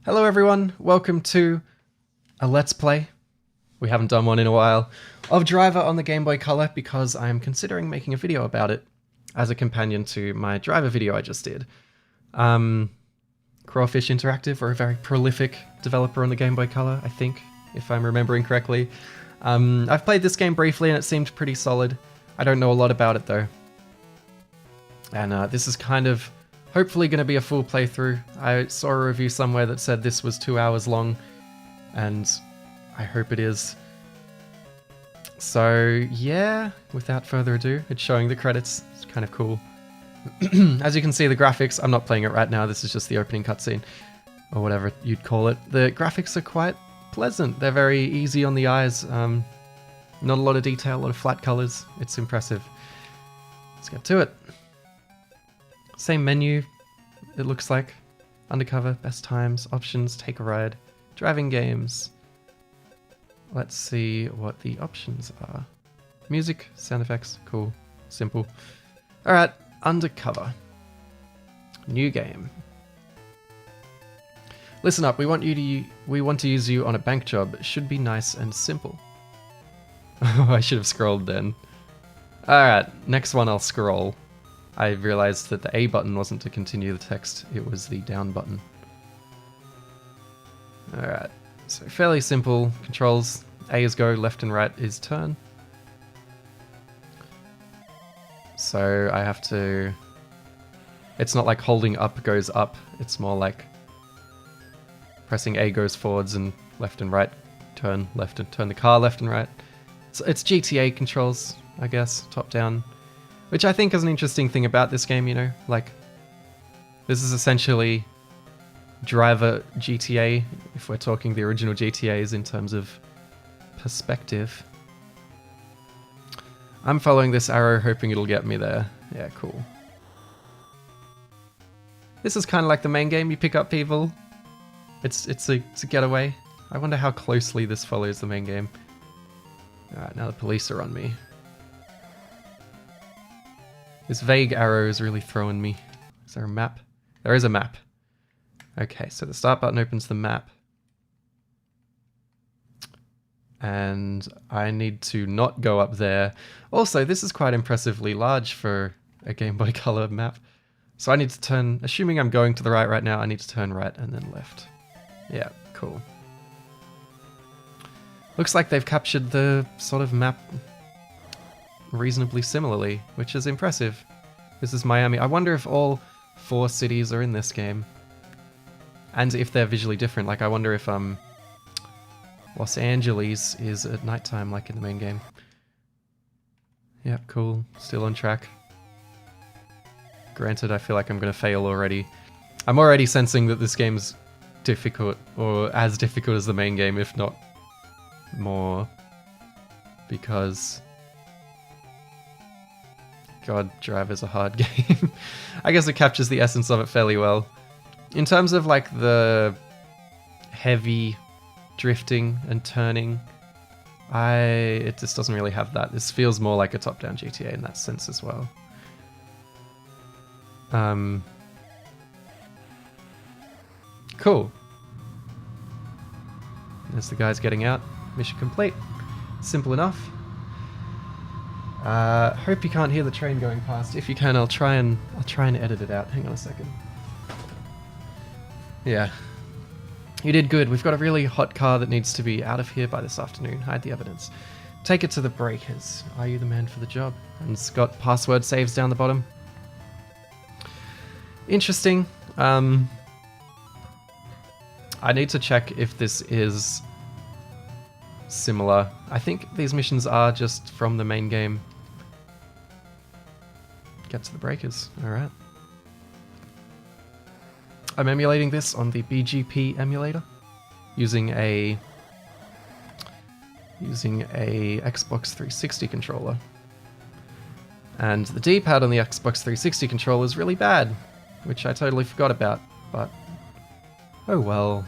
Hello everyone, welcome to a Let's Play. We haven't done one in a while, of Driver on the Game Boy Color because I am considering making a video about it as a companion to my Driver video I just did. Crawfish Interactive are a very prolific developer on the Game Boy Color, I think, if I'm remembering correctly. I've played this game briefly and it seemed pretty solid. I don't know a lot about it though. And this is kind of hopefully going to be a full playthrough. I saw a review somewhere that said this was 2 hours long, and I hope it is. So yeah, without further ado, it's showing the credits. It's kind of cool. As you can see, the graphics, I'm not playing it right now, this is just the opening cutscene, or whatever you'd call it. The graphics are quite pleasant. They're very easy on the eyes. Not a lot of detail, a lot of flat colors. It's impressive. Let's get to it. Same menu, it looks like. Undercover, best times, options, take a ride, driving games. Let's see what the options are. Music, sound effects, cool, simple. Alright, undercover. New game. Listen up, we want to use you on a bank job. It should be nice and simple. Oh, I should have scrolled then. Alright, next one I'll scroll. I realized that the A button wasn't to continue the text, it was the down button. Alright, so fairly simple controls. A is go, left and right is turn. So I have to... It's not like holding up goes up, it's more like pressing A goes forwards and left and right, turn left and turn the car left and right. It's GTA controls, I guess, top down. Which I think is an interesting thing about this game, you know? Like, this is essentially Driver GTA, if we're talking the original GTAs in terms of perspective. I'm following this arrow, hoping it'll get me there. Yeah, cool. This is kind of like the main game, you pick up people. It's a getaway. I wonder how closely this follows the main game. Alright, now the police are on me. This vague arrow is really throwing me. Is there a map? There is a map. Okay, so the start button opens the map. And I need to not go up there. Also, this is quite impressively large for a Game Boy Color map. So I need to turn, assuming I'm going to the right now, I need to turn right and then left. Yeah, cool. Looks like they've captured the sort of map reasonably similarly, which is impressive. This is Miami. I wonder if all 4 cities are in this game. And if they're visually different. Like, I wonder if Los Angeles is at nighttime like in the main game. Yeah, cool. Still on track. Granted, I feel like I'm going to fail already. I'm already sensing that this game's difficult, or as difficult as the main game, if not more. Because... God, Driver's a hard game. I guess it captures the essence of it fairly well. In terms of like the heavy drifting and turning, it just doesn't really have that. This feels more like a top-down GTA in that sense as well. Cool. There's the guys getting out. Mission complete. Simple enough. Hope you can't hear the train going past. If you can, I'll try and edit it out. Hang on a second. Yeah. You did good. We've got a really hot car that needs to be out of here by this afternoon. Hide the evidence. Take it to the breakers. Are you the man for the job? And it's got password saves down the bottom. Interesting. I need to check if this is similar. I think these missions are just from the main game. Get to the breakers. Alright. I'm emulating this on the BGP emulator using a Xbox 360 controller. And the D-pad on the Xbox 360 controller is really bad, which I totally forgot about, but oh well.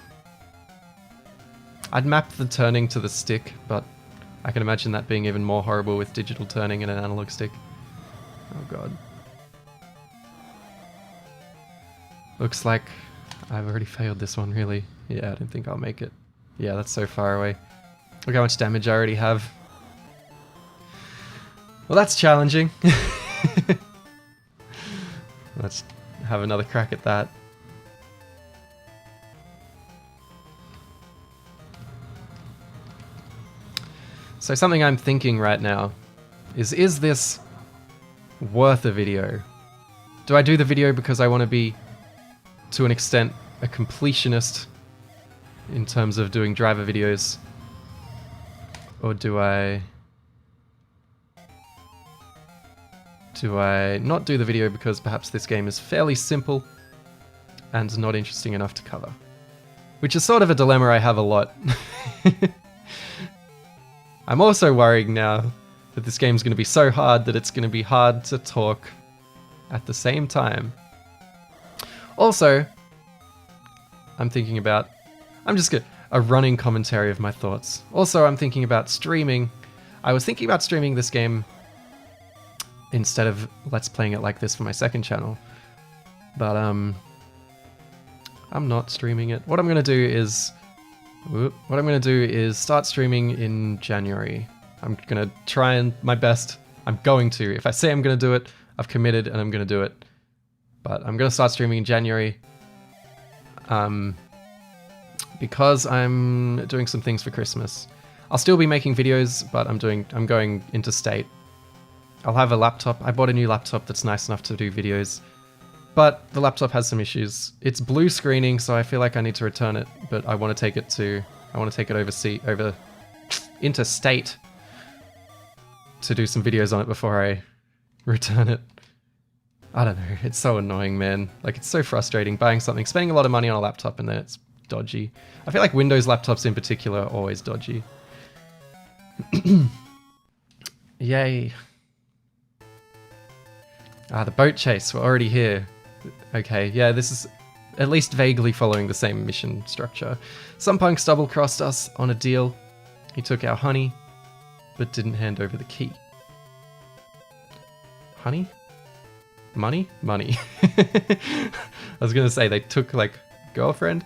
I'd map the turning to the stick, but I can imagine that being even more horrible with digital turning and an analog stick. Oh god. Looks like I've already failed this one, really. Yeah, I don't think I'll make it. Yeah, that's so far away. Look how much damage I already have. Well, that's challenging. Let's have another crack at that. So something I'm thinking right now is this worth a video? Do I do the video because I want to be, to an extent, a completionist in terms of doing driver videos? Or do I not do the video because perhaps this game is fairly simple and not interesting enough to cover? Which is sort of a dilemma I have a lot. I'm also worrying now that this game's going to be so hard that it's going to be hard to talk at the same time. Also, I'm thinking about... a running commentary of my thoughts. Also, I'm thinking about streaming. I was thinking about streaming this game instead of Let's Playing it like this for my second channel. But, I'm not streaming it. What I'm going to do is... start streaming in January. I'm going to try my best. I'm going to. If I say I'm going to do it, I've committed and I'm going to do it. But I'm going to start streaming in January. Because I'm doing some things for Christmas. I'll still be making videos, but I'm going interstate. I'll have a laptop. I bought a new laptop that's nice enough to do videos. But the laptop has some issues. It's blue screening, so I feel like I need to return it, but I want to take it over interstate to do some videos on it before I return it. I don't know, it's so annoying, man. Like, it's so frustrating buying something, spending a lot of money on a laptop and then it's dodgy. I feel like Windows laptops in particular are always dodgy. Yay. Ah, the boat chase, we're already here. Okay, yeah, this is at least vaguely following the same mission structure. Some punks double-crossed us on a deal. He took our honey, but didn't hand over the key. Honey? Money? Money. I was gonna say, they took, like, girlfriend?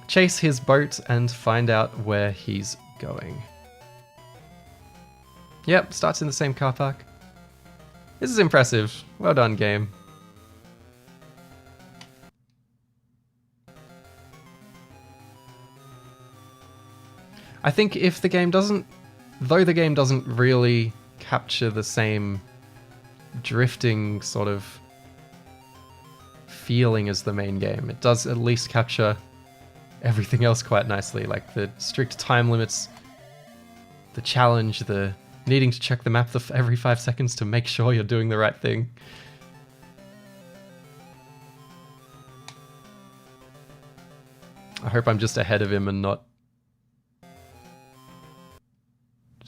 Chase his boat and find out where he's going. Yep, starts in the same car park. This is impressive. Well done, game. I think if the game doesn't... Though the game doesn't really capture the same drifting sort of feeling as the main game, it does at least capture everything else quite nicely, like the strict time limits, the challenge, the needing to check the map every 5 seconds to make sure you're doing the right thing. I hope I'm just ahead of him and not...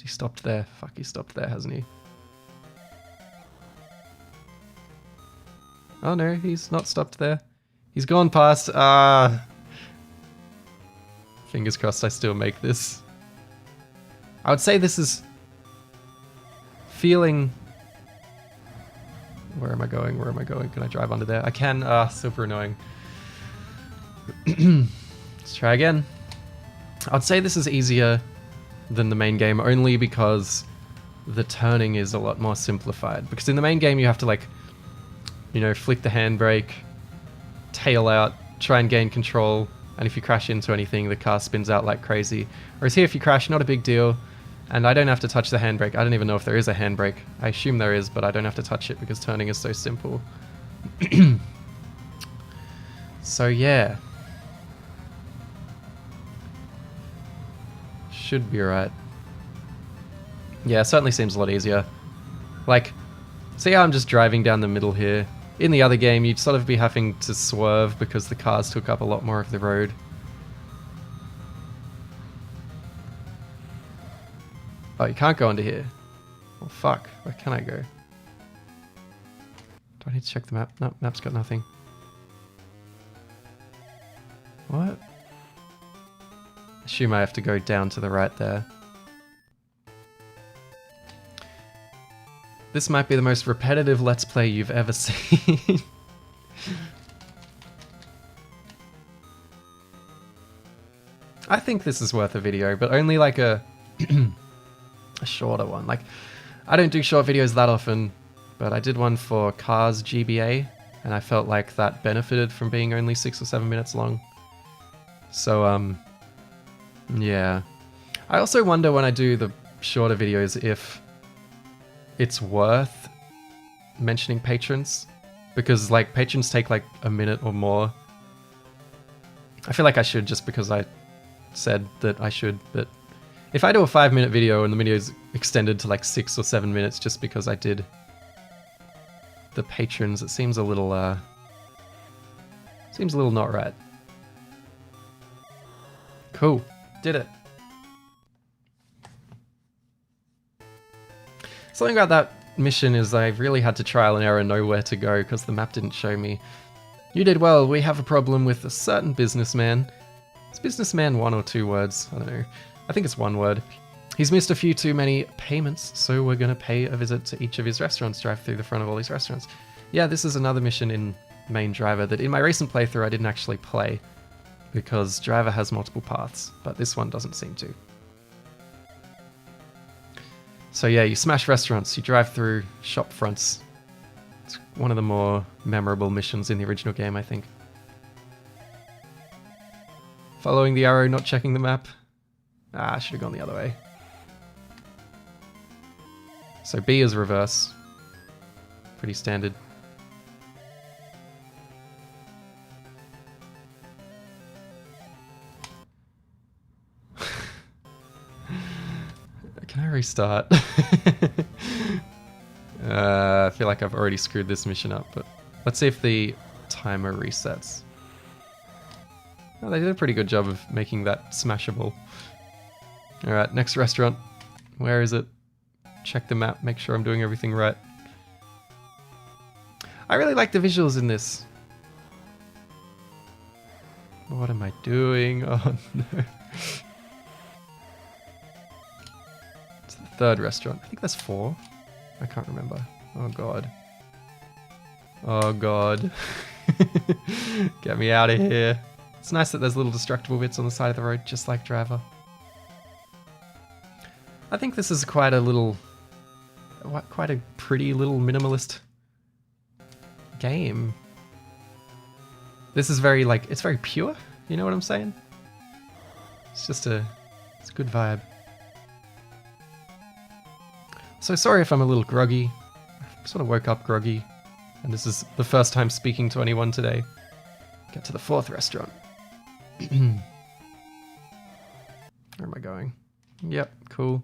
He stopped there. Fuck, he stopped there, hasn't he? Oh no, he's not stopped there. He's gone past. Fingers crossed I still make this. I would say this is feeling... Where am I going? Where am I going? Can I drive under there? I can. Super annoying. Let's try again. I'd say this is easier than the main game only because the turning is a lot more simplified. Because in the main game you have to, like, you know, flick the handbrake, tail out, try and gain control, and if you crash into anything the car spins out like crazy. Whereas here if you crash, not a big deal, and I don't have to touch the handbrake. I don't even know if there is a handbrake. I assume there is, but I don't have to touch it because turning is so simple. So yeah. Should be right. Yeah, it certainly seems a lot easier. Like, see how I'm just driving down the middle here? In the other game, you'd sort of be having to swerve because the cars took up a lot more of the road. Oh, you can't go under here. Oh, fuck. Where can I go? Do I need to check the map? No, map's got nothing. What? Assume I have to go down to the right there. This might be the most repetitive Let's Play you've ever seen. I think this is worth a video, but only like a a shorter one. Like, I don't do short videos that often, but I did one for Cars GBA, and I felt like that benefited from being only 6 or 7 minutes long. So, yeah. I also wonder when I do the shorter videos if it's worth mentioning patrons, because like patrons take like a minute or more. I feel like I should, just because I said that I should, but if I do a 5-minute video and the video is extended to like 6 or 7 minutes just because I did the patrons, it seems a little not right. Cool, did it. Something about that mission is I really had to trial and error know where to go because the map didn't show me. You did well. We have a problem with a certain businessman. Is businessman 1 or 2 words? I don't know. I think it's 1 word. He's missed a few too many payments, so we're going to pay a visit to each of his restaurants, drive through the front of all these restaurants. Yeah, this is another mission in main driver that in my recent playthrough I didn't actually play because driver has multiple paths, but this one doesn't seem to. So yeah, you smash restaurants, you drive through shop fronts. It's one of the more memorable missions in the original game, I think. Following the arrow, not checking the map. Ah, I should have gone the other way. So B is reverse. Pretty standard. Can I restart? I feel like I've already screwed this mission up, but let's see if the timer resets. Oh, they did a pretty good job of making that smashable. Alright, next restaurant. Where is it? Check the map, make sure I'm doing everything right. I really like the visuals in this. What am I doing? Oh no. It's the 3rd restaurant. I think that's 4. I can't remember. Oh god. Oh god. Get me out of here. It's nice that there's little destructible bits on the side of the road, just like Driver. I think this is quite a pretty little minimalist game. This is very, like, it's very pure, you know what I'm saying? It's just it's a good vibe. So sorry if I'm a little groggy. I sort of woke up groggy, and this is the first time speaking to anyone today. Get to the 4th restaurant. Where am I going? Yep, cool.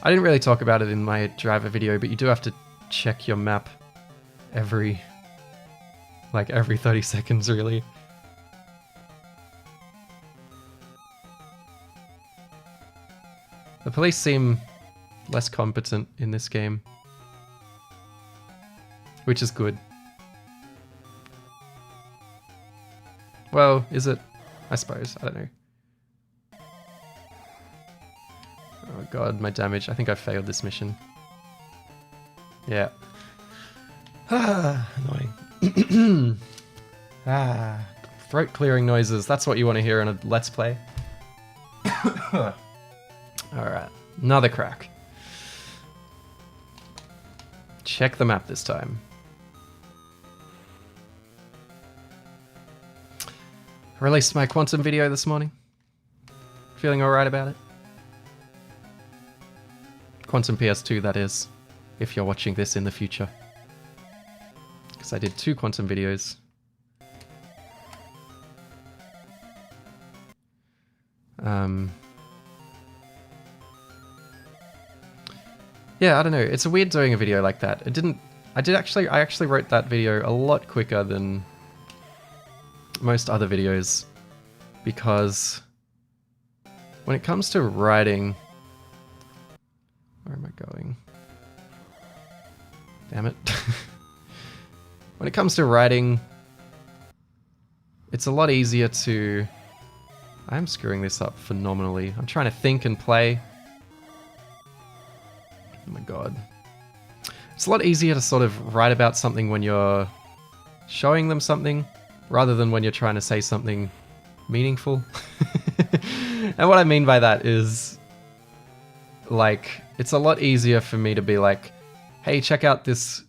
I didn't really talk about it in my driver video, but you do have to check your map every 30 seconds, really. The police seem less competent in this game, which is good. Well, is it? I suppose. I don't know. Oh god, my damage. I think I failed this mission. Yeah. Ah, annoying. Ah, throat clearing noises. That's what you want to hear in a Let's Play. Alright, another crack. Check the map this time. I released my Quantum video this morning. Feeling alright about it? Quantum PS2, that is, if you're watching this in the future. Because I did 2 Quantum videos. Yeah, I don't know. It's weird doing a video like that. I actually wrote that video a lot quicker than most other videos, because when it comes to writing, where am I going? Damn it. When it comes to writing, it's a lot easier to... I'm screwing this up phenomenally. I'm trying to think and play. Oh my god. It's a lot easier to sort of write about something when you're showing them something, rather than when you're trying to say something meaningful. And what I mean by that is, like, it's a lot easier for me to be like, hey, check out this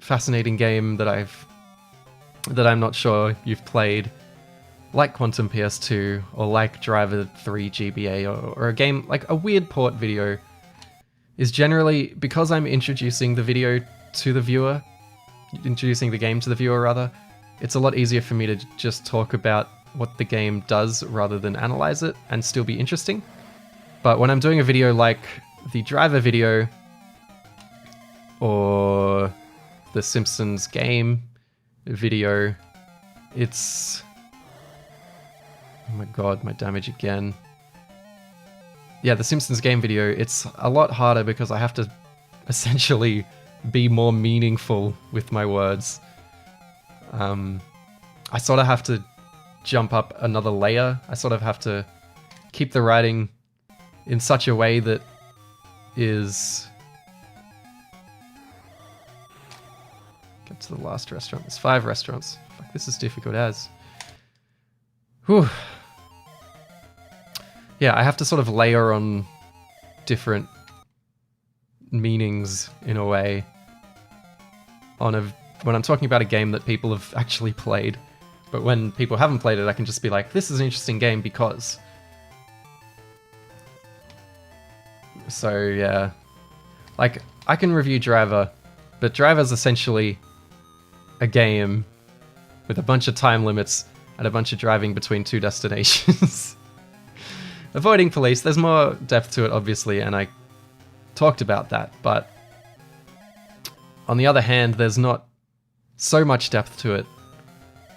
fascinating game that I'm not sure you've played, like Quantum PS2 or like Driver 3 GBA or a game like a weird port video, is generally because I'm introducing the video to the viewer, introducing the game to the viewer rather, it's a lot easier for me to just talk about what the game does rather than analyze it and still be interesting. But when I'm doing a video like the Driver video or the Simpsons game video, it's... oh my god, my damage again. Yeah, the Simpsons game video, it's a lot harder because I have to essentially be more meaningful with my words. I sort of have to jump up another layer. I sort of have to keep the writing in such a way that is... get to the last restaurant. There's 5 restaurants. Fuck, this is difficult as. Whew. Yeah, I have to sort of layer on different meanings in a way on when I'm talking about a game that people have actually played. But when people haven't played it, I can just be like, this is an interesting game because... so yeah, like, I can review Driver, but Driver's essentially a game with a bunch of time limits and a bunch of driving between 2 destinations. Avoiding police, there's more depth to it obviously, and I talked about that, but on the other hand, there's not so much depth to it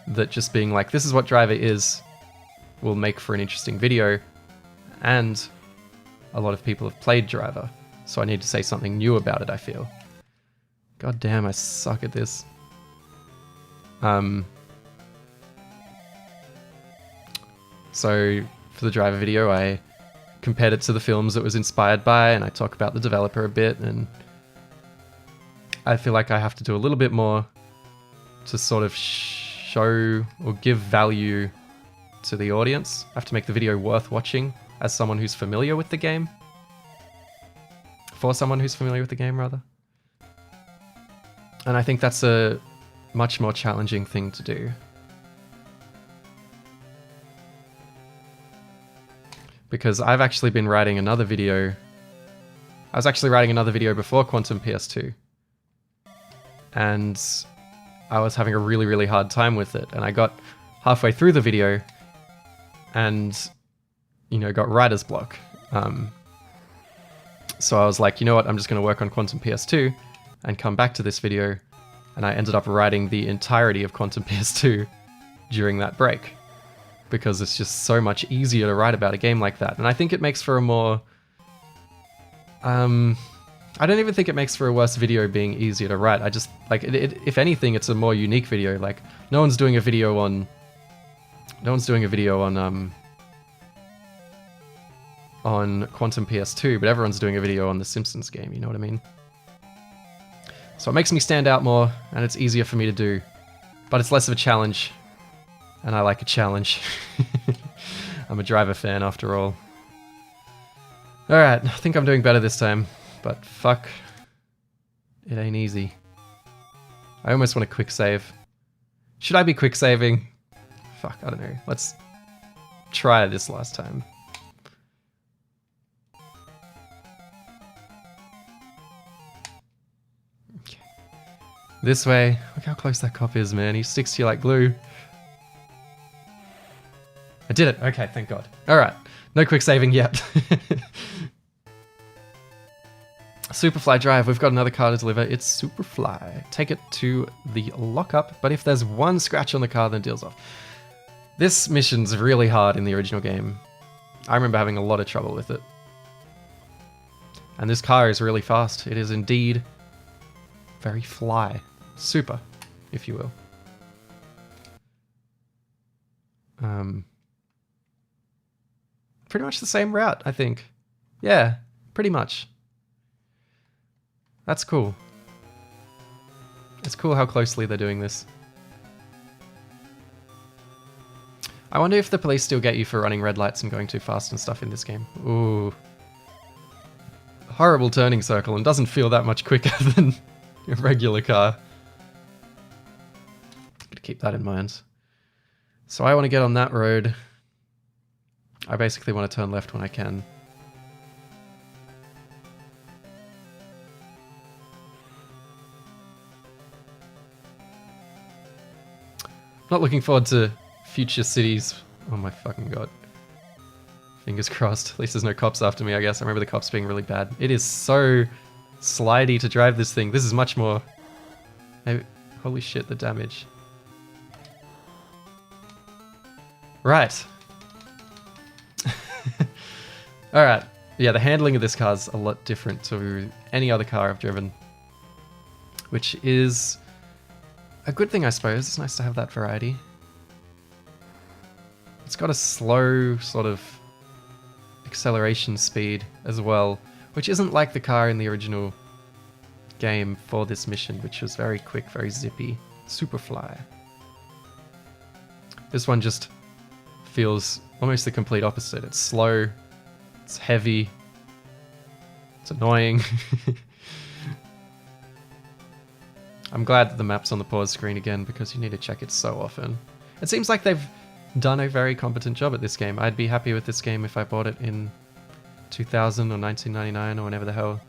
that just being like, this is what Driver is, will make for an interesting video, and a lot of people have played Driver, so I need to say something new about it, I feel. God damn, I suck at this. So, for the Driver video, I compared it to the films it was inspired by, and I talk about the developer a bit, and I feel like I have to do a little bit more to sort of show or give value to the audience. I have to make the video worth watching as someone who's familiar with the game. For someone who's familiar with the game, rather. And I think that's a much more challenging thing to do. Because I've actually been writing another video. I was actually writing another video before Quantum PS2. And I was having a really, really hard time with it. And I got halfway through the video and, you know, got writer's block. So I was like, you know what, I'm just going to work on Quantum PS2 and come back to this video. And I ended up writing the entirety of Quantum PS2 during that break. Because it's just so much easier to write about a game like that. And I think it makes for a more... I don't even think it makes for a worse video being easier to write. I just, like, if anything, it's a more unique video. Like, no one's doing a video on Quantum PS2, but everyone's doing a video on the Simpsons game, you know what I mean? So it makes me stand out more, and it's easier for me to do. But it's less of a challenge. And I like a challenge. I'm a Driver fan after all. Alright, I think I'm doing better this time. But fuck, it ain't easy. I almost want to quick save. Should I be quick saving? Fuck, I don't know. Let's try this last time. Okay. This way. Look how close that cop is, man. He sticks to you like glue. I did it. Okay, thank God. Alright. No quick saving yet. Superfly Drive, we've got another car to deliver. It's Superfly. Take it to the lockup, but if there's one scratch on the car, then deal's off. This mission's really hard in the original game. I remember having a lot of trouble with it. And this car is really fast. It is indeed very fly. Super, if you will. Pretty much the same route, I think. Yeah, pretty much. That's cool. It's cool how closely they're doing this. I wonder if the police still get you for running red lights and going too fast and stuff in this game. Ooh. Horrible turning circle and doesn't feel that much quicker than a regular car. Gotta keep that in mind. So I want to get on that road. I basically want to turn left when I can. Not looking forward to future cities. Oh my fucking god. Fingers crossed. At least there's no cops after me, I guess. I remember the cops being really bad. It is so slidey to drive this thing. This is much more... Holy shit, the damage. Right. Alright. Yeah, the handling of this car is a lot different to any other car I've driven. Which is a good thing, I suppose. It's nice to have that variety. It's got a slow sort of acceleration speed as well, which isn't like the car in the original game for this mission, which was very quick, very zippy. Superfly. This one just feels almost the complete opposite. It's slow, it's heavy, it's annoying. I'm glad that the map's on the pause screen again because you need to check it so often. It seems like they've done a very competent job at this game. I'd be happy with this game if I bought it in 2000 or 1999 or whenever the hell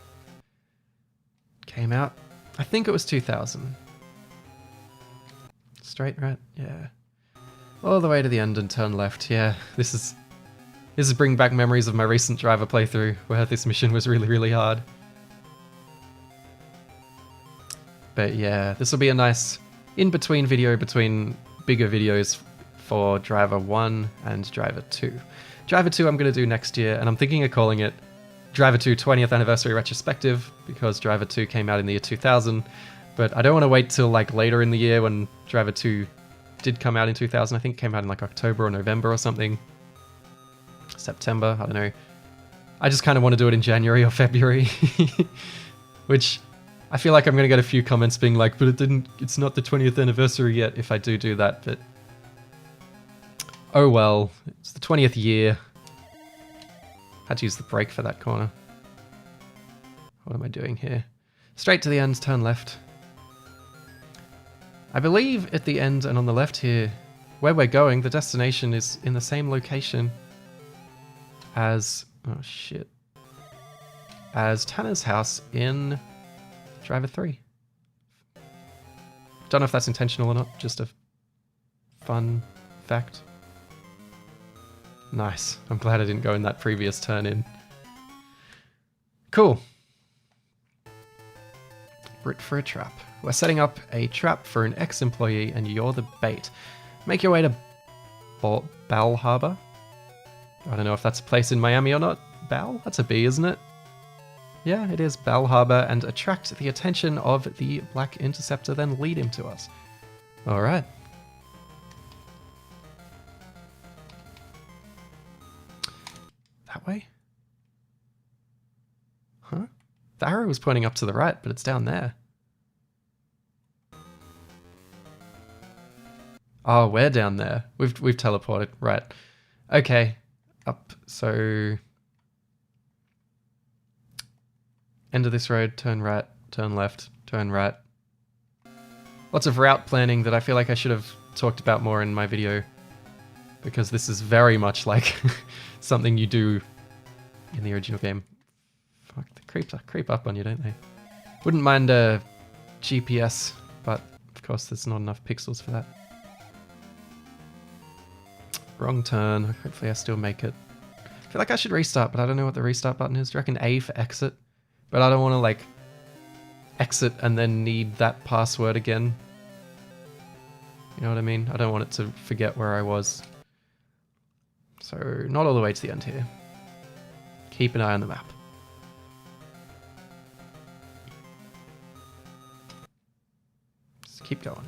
it came out. I think it was 2000. Straight right? Yeah. All the way to the end and turn left. Yeah, this is bringing back memories of my recent driver playthrough where this mission was really, really hard. But yeah, this will be a nice in-between video between bigger videos for Driver 1 and Driver 2. Driver 2 I'm going to do next year, and I'm thinking of calling it Driver 2 20th Anniversary Retrospective, because Driver 2 came out in the year 2000, but I don't want to wait till like later in the year when Driver 2 did come out in 2000. I think it came out in like October or November or something. September, I don't know. I just kind of want to do it in January or February, which I feel like I'm going to get a few comments being like, but it's not the 20th anniversary yet if I do that, but oh well, it's the 20th year. Had to use the brake for that corner. What am I doing here? Straight to the end, turn left. I believe at the end and on the left here, where we're going, the destination is in the same location as, oh shit, as Tanner's house in Driver 3. Don't know if that's intentional or not, just a fun fact. Nice. I'm glad I didn't go in that previous turn in. Cool. Brit for a trap. We're setting up a trap for an ex-employee and you're the bait. Make your way to Bal Harbor. I don't know if that's a place in Miami or not. Bal? That's a B, isn't it? Yeah, it is Bal Harbor, and attract the attention of the Black Interceptor, then lead him to us. Alright. That way? Huh? The arrow was pointing up to the right, but it's down there. Oh, we're down there. We've teleported. Right. Okay. Up. So end of this road, turn right, turn left, turn right. Lots of route planning that I feel like I should have talked about more in my video, because this is very much like something you do in the original game. Fuck, they creep up on you, don't they? Wouldn't mind a GPS, but of course there's not enough pixels for that. Wrong turn. Hopefully I still make it. I feel like I should restart, but I don't know what the restart button is. Do you reckon A for exit? But I don't want to like exit and then need that password again. You know what I mean? I don't want it to forget where I was. So not all the way to the end here. Keep an eye on the map. Just keep going.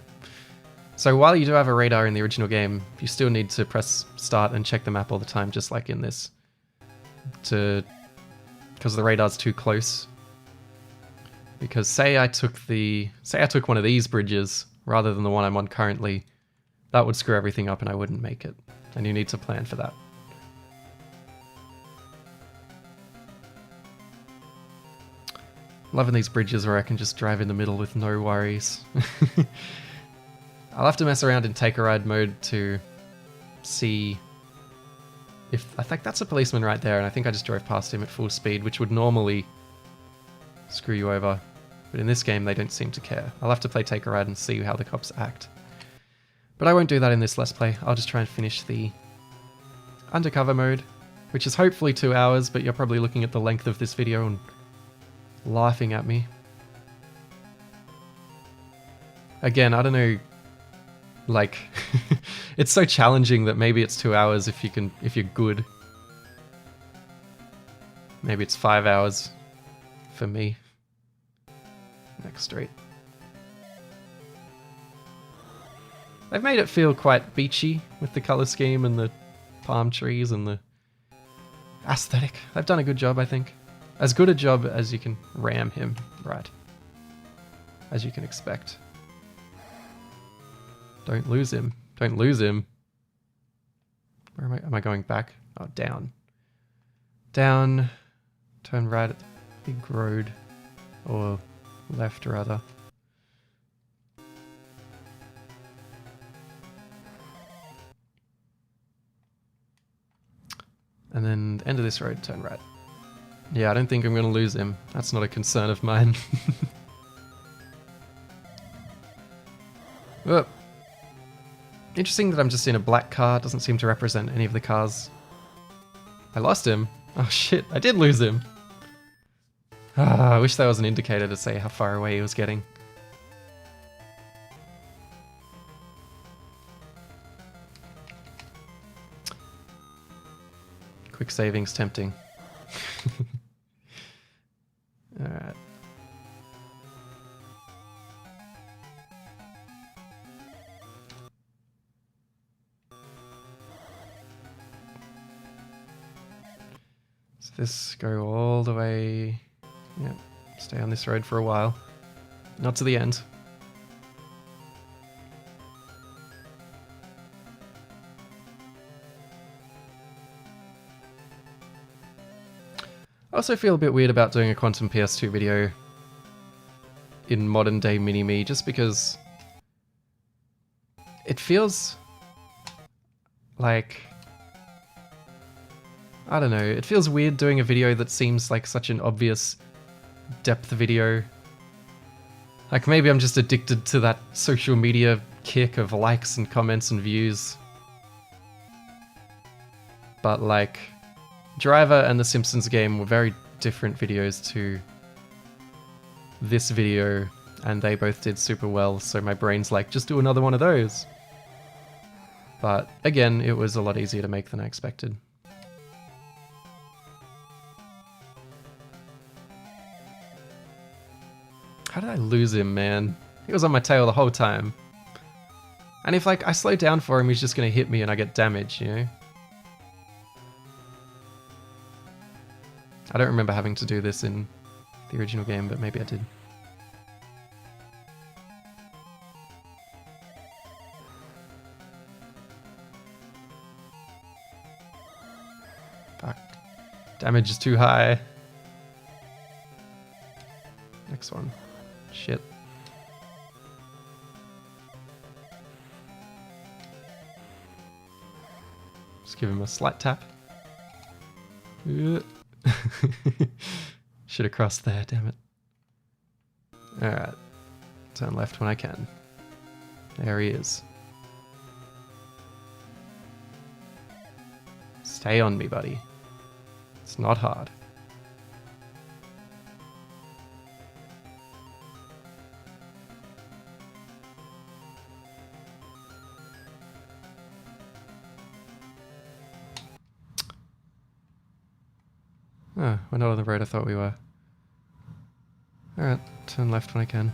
So while you do have a radar in the original game, you still need to press start and check the map all the time, just like in this. Because the radar's too close. Because say I took one of these bridges rather than the one I'm on currently, that would screw everything up and I wouldn't make it. and you need to plan for that. Loving these bridges where I can just drive in the middle with no worries. I'll have to mess around in take a ride mode to see if... I think that's a policeman right there, and I think I just drove past him at full speed, which would normally screw you over. But in this game, they don't seem to care. I'll have to play take a ride and see how the cops act. But I won't do that in this Let's Play. I'll just try and finish the undercover mode, which is hopefully 2 hours, but you're probably looking at the length of this video and laughing at me. Again, I don't know, like, it's so challenging that maybe it's 2 hours if you're good. Maybe it's 5 hours for me. Next street. They've made it feel quite beachy with the color scheme and the palm trees and the aesthetic. They've done a good job, I think. As good a job as you can ram him, right? As you can expect. Don't lose him. Don't lose him. Where am I? Am I going back? Oh, down. Down. Turn right at the big road. Or left, rather. And then end of this road, turn right. Yeah, I don't think I'm going to lose him. That's not a concern of mine. Oh. Interesting that I'm just in a black car. It doesn't seem to represent any of the cars. I lost him. Oh shit, I did lose him. Ah, I wish there was an indicator to say how far away he was getting. Quick saving's tempting. Alright. So this go all the way. Yep. Stay on this road for a while. Not to the end. I also feel a bit weird about doing a Quantum PS2 video in modern day Mini-Me, just because it feels like, I don't know, it feels weird doing a video that seems like such an obvious depth video. Like maybe I'm just addicted to that social media kick of likes and comments and views. But like, Driver and the Simpsons game were very different videos to this video, and they both did super well, so my brain's like, just do another one of those. But again, it was a lot easier to make than I expected. How did I lose him, man? He was on my tail the whole time. And if like I slow down for him, he's just gonna hit me and I get damage, you know? I don't remember having to do this in the original game, but maybe I did. Fuck. Damage is too high. Next one. Shit. Just give him a slight tap. Should have crossed there, damn it. Alright. Turn left when I can. There he is. Stay on me, buddy. It's not hard. Oh, we're not on the road I thought we were. Alright, turn left when I can.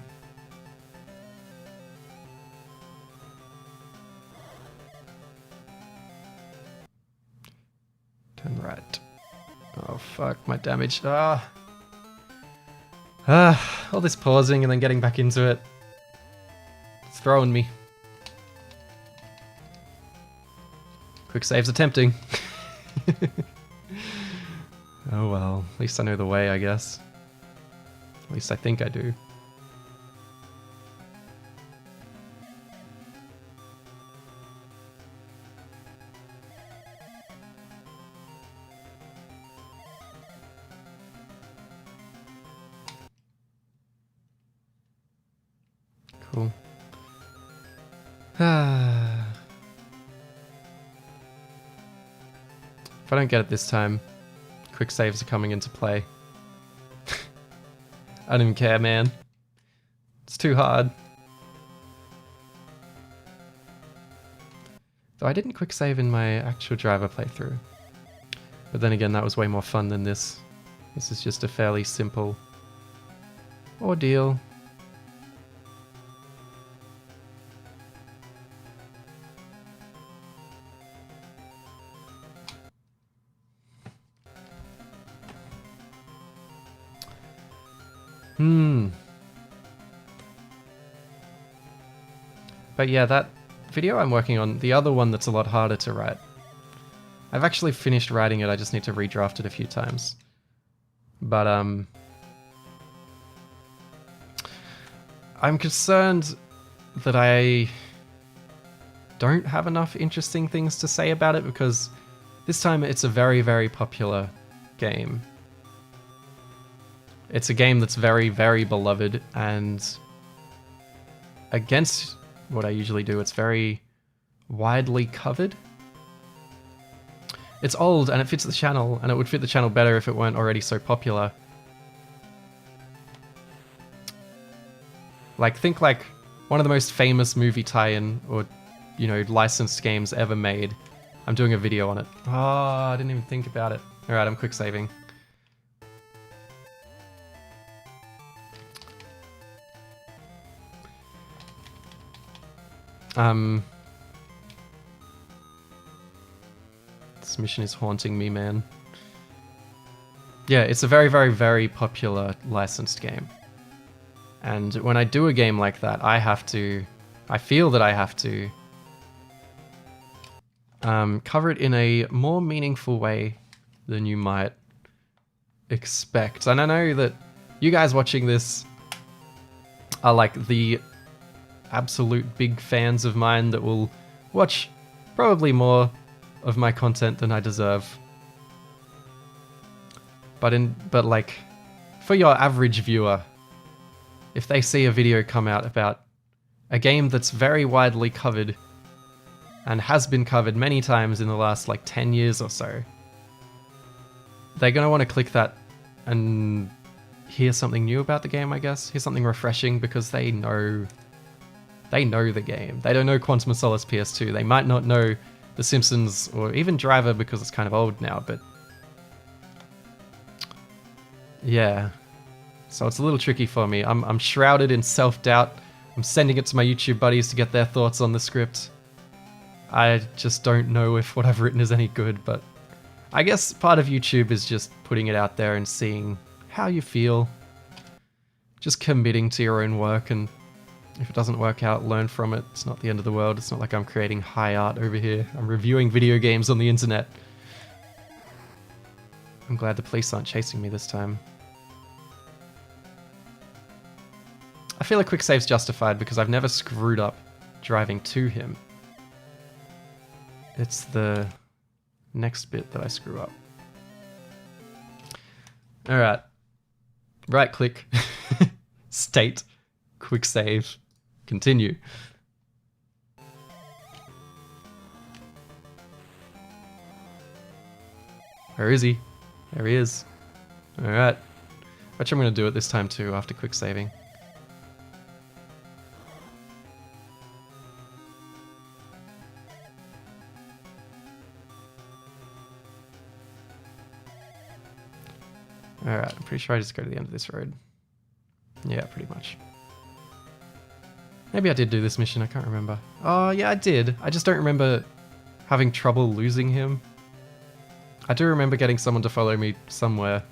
Turn right. Oh fuck, my damage. All this pausing and then getting back into it. It's throwing me. Quick saves are tempting. Oh well, at least I know the way, I guess. At least I think I do. Cool. If I don't get it this time, quick saves are coming into play. I don't even care, man. It's too hard. Though I didn't quick save in my actual driver playthrough. But then again, that was way more fun than this. This is just a fairly simple ordeal. But yeah, that video I'm working on, the other one that's a lot harder to write. I've actually finished writing it, I just need to redraft it a few times. But I'm concerned that I don't have enough interesting things to say about it, because this time it's a very, very popular game. It's a game that's very, very beloved, and against what I usually do, it's very widely covered. It's old and it fits the channel, and it would fit the channel better if it weren't already so popular. Like, think like one of the most famous movie tie-in or, you know, licensed games ever made. I'm doing a video on it. Oh, I didn't even think about it. Alright, I'm quick saving. This mission is haunting me, man. Yeah, it's a very, very, very popular licensed game. And when I do a game like that, I feel that I have to cover it in a more meaningful way than you might expect. And I know that you guys watching this are like the absolute big fans of mine that will watch probably more of my content than I deserve. But like, for your average viewer, if they see a video come out about a game that's very widely covered and has been covered many times in the last like 10 years or so, they're gonna want to click that and hear something new about the game, I guess. Hear something refreshing, because they know the game. They don't know Quantum of Solace PS2. They might not know The Simpsons or even Driver because it's kind of old now, but yeah. So it's a little tricky for me. I'm shrouded in self-doubt. I'm sending it to my YouTube buddies to get their thoughts on the script. I just don't know if what I've written is any good, but I guess part of YouTube is just putting it out there and seeing how you feel. Just committing to your own work, and if it doesn't work out, learn from it. It's not the end of the world. It's not like I'm creating high art over here. I'm reviewing video games on the internet. I'm glad the police aren't chasing me this time. I feel like quick save's justified because I've never screwed up driving to him. It's the next bit that I screw up. Alright. Right click. State. Quick save. Continue. Where is he? There he is. Alright. Bet you I'm going to do it this time too, after quick saving. Alright, I'm pretty sure I just go to the end of this road. Yeah, pretty much. Maybe I did do this mission, I can't remember. Oh, yeah, I did. I just don't remember having trouble losing him. I do remember getting someone to follow me somewhere.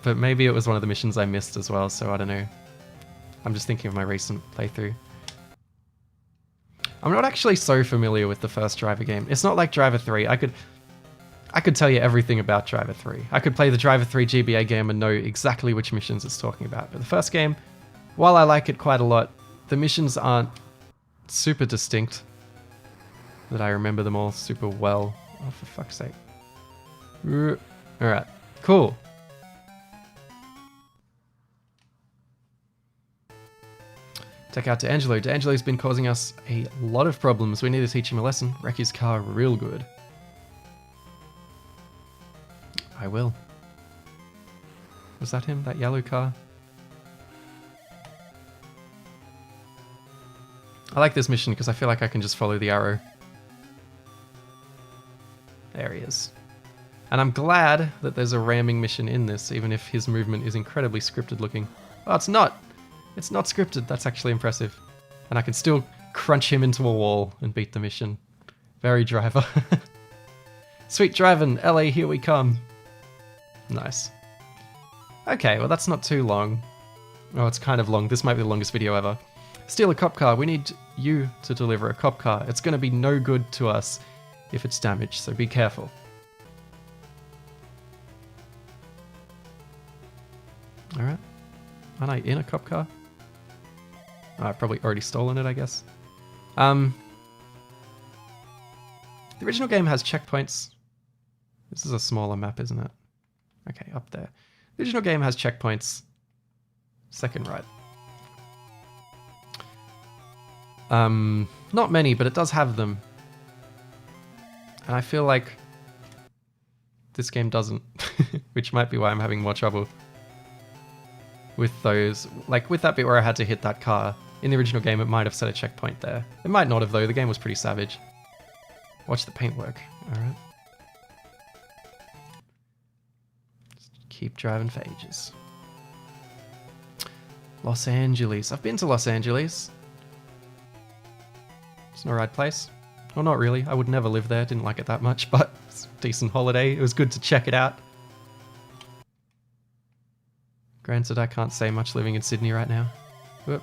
But maybe it was one of the missions I missed as well, so I don't know. I'm just thinking of my recent playthrough. I'm not actually so familiar with the first Driver game. It's not like Driver 3. I could tell you everything about Driver 3. I could play the Driver 3 GBA game and know exactly which missions it's talking about. But the first game, while I like it quite a lot, the missions aren't super distinct, that I remember them all super well. Oh, for fuck's sake. Alright, cool. Take out D'Angelo. D'Angelo's been causing us a lot of problems. We need to teach him a lesson. Wreck his car real good. I will. Was that him? That yellow car? I like this mission because I feel like I can just follow the arrow. There he is. And I'm glad that there's a ramming mission in this, even if his movement is incredibly scripted looking. Oh, it's not! It's not scripted. That's actually impressive. And I can still crunch him into a wall and beat the mission. Very Driver. Sweet driving, LA, here we come. Nice. Okay, well that's not too long. Oh, it's kind of long. This might be the longest video ever. Steal a cop car. We need you to deliver a cop car. It's going to be no good to us if it's damaged, so be careful. Alright. Aren't I in a cop car? Oh, I've probably already stolen it, I guess. The original game has checkpoints. This is a smaller map, isn't it? Okay, up there. The original game has checkpoints. Second right. Not many, but it does have them. And I feel like this game doesn't, which might be why I'm having more trouble with those. Like with that bit where I had to hit that car. In the original game, it might have set a checkpoint there. It might not have though, the game was pretty savage. Watch the paintwork, alright. Keep driving for ages. Los Angeles. I've been to Los Angeles. It's an alright place. Well, not really. I would never live there. Didn't like it that much, but it's a decent holiday. It was good to check it out. Granted, I can't say much living in Sydney right now. Whoop.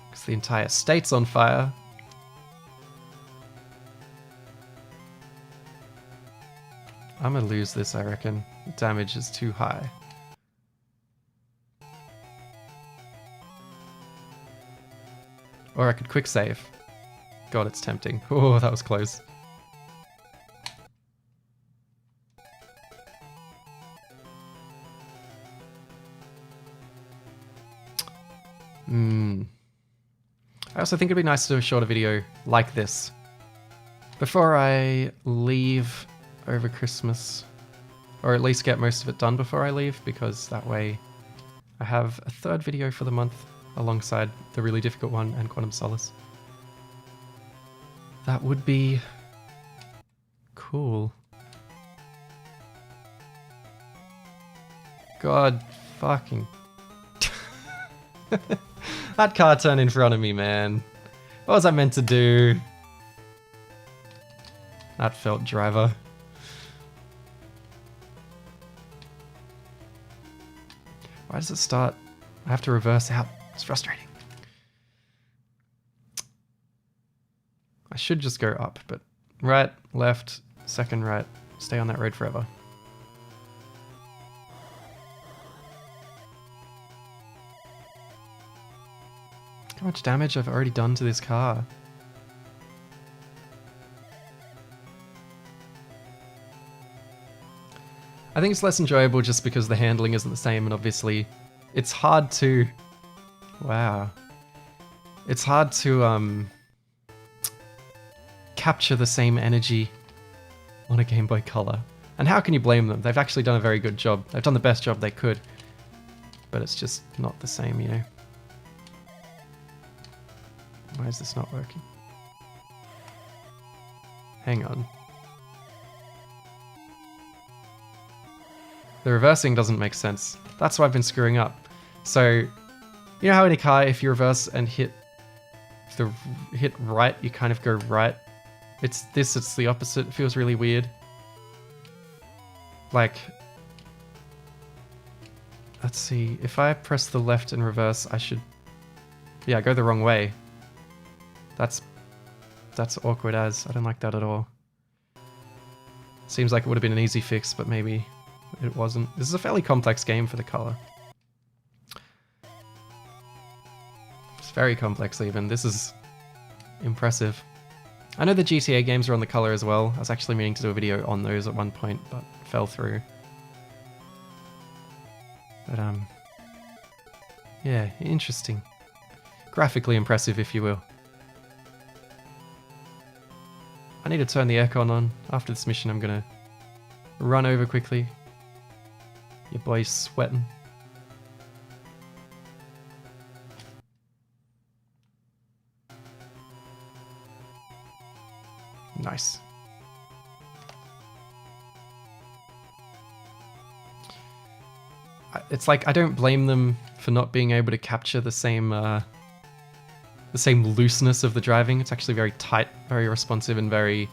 Because the entire state's on fire. I'm gonna lose this, I reckon. The damage is too high. Or I could quick save. God, it's tempting. Oh, that was close. I also think it'd be nice to do a shorter video like this before I leave over Christmas, or at least get most of it done before I leave, because that way I have a third video for the month alongside the really difficult one and Quantum Solace. That would be cool. God fucking... That car turned in front of me, man. What was I meant to do? That felt Driver. Why does it start? I have to reverse out. It's frustrating. I should just go up, but right, left, second right. Stay on that road forever. How much damage I've already done to this car. I think it's less enjoyable just because the handling isn't the same, and obviously it's hard to... Wow. It's hard to capture the same energy on a Game Boy Color. And how can you blame them? They've actually done a very good job. They've done the best job they could. But it's just not the same, you know? Why is this not working? Hang on. The reversing doesn't make sense. That's why I've been screwing up. So, you know how in a car, if you reverse and hit right, you kind of go right? It's the opposite. It feels really weird. Like, let's see. If I press the left and reverse, I should... Yeah, go the wrong way. That's that's awkward as. I don't like that at all. Seems like it would have been an easy fix, but maybe it wasn't. This is a fairly complex game for the color. It's very complex even. This is impressive. I know the GTA games are on the color as well. I was actually meaning to do a video on those at one point, but fell through. But yeah, interesting. Graphically impressive, if you will. I need to turn the aircon on. After this mission, I'm gonna run over quickly. Your boy's sweating. Nice. It's like I don't blame them for not being able to capture the same looseness of the driving. It's actually very tight, very responsive, and very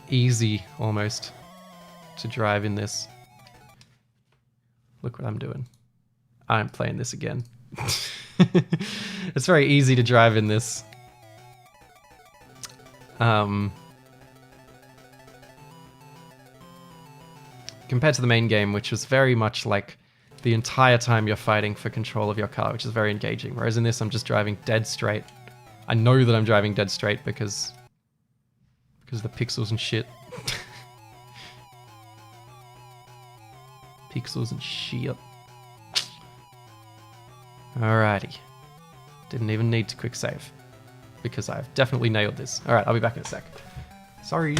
easy almost to drive in this. Look what I'm doing. I'm playing this again. It's very easy to drive in this. Compared to the main game, which was very much like the entire time you're fighting for control of your car, which is very engaging. Whereas in this, I'm just driving dead straight. I know that I'm driving dead straight because of the pixels and shit. Pixels and shit. Alrighty. Didn't even need to quick save because I've definitely nailed this. Alright, I'll be back in a sec. Sorry.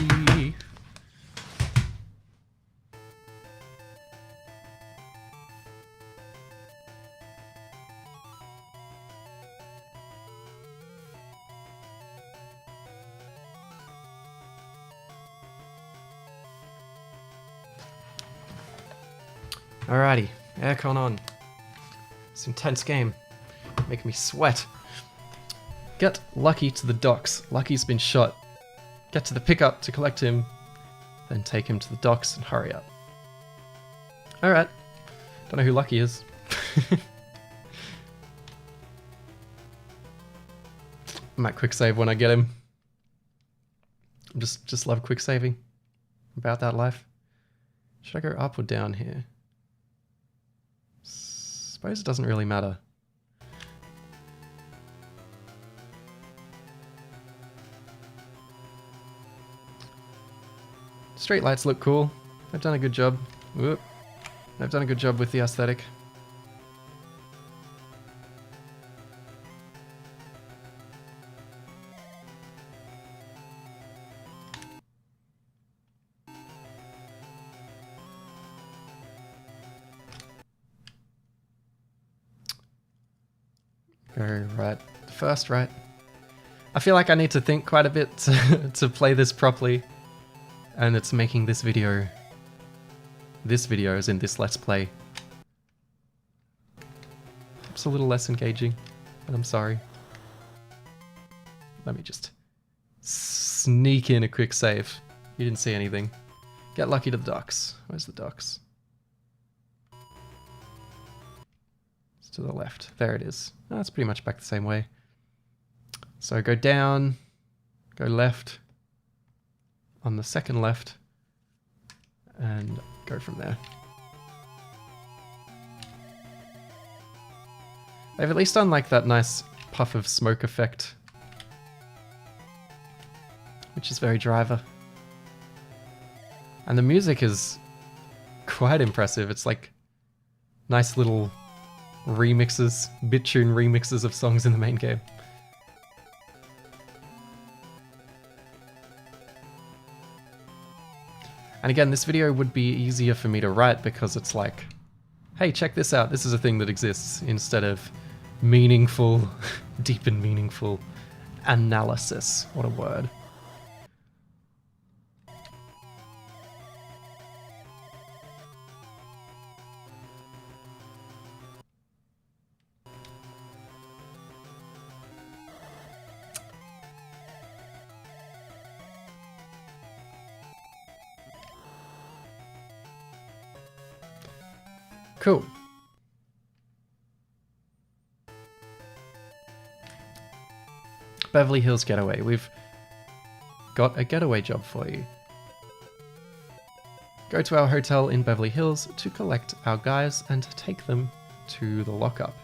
Alrighty, aircon on. It's an intense game, making me sweat. Get Lucky to the docks. Lucky's been shot. Get to the pickup to collect him, then take him to the docks and hurry up. Alright, don't know who Lucky is. I might quick save when I get him. Just love quick saving. About that life. Should I go up or down here? Suppose it doesn't really matter. Street lights look cool. They've done a good job. Whoop. They've done a good job with the aesthetic. Go right. First right. I feel like I need to think quite a bit to play this properly. And it's making this video as in this Let's Play. It's a little less engaging, but I'm sorry. Let me just sneak in a quick save. You didn't see anything. Get Lucky to the docks. Where's the docks? It's to the left. There it is. Oh, it's pretty much back the same way. So go down, go left, on the second left, and go from there. They've at least done like that nice puff of smoke effect, which is very Driver. And the music is quite impressive. It's like nice little remixes, BitTune remixes of songs in the main game. And again, this video would be easier for me to write because it's like, hey, check this out, this is a thing that exists, instead of meaningful, deep and meaningful analysis. What a word. Cool. Beverly Hills Getaway. We've got a getaway job for you. Go to our hotel in Beverly Hills to collect our guys and take them to the lockup.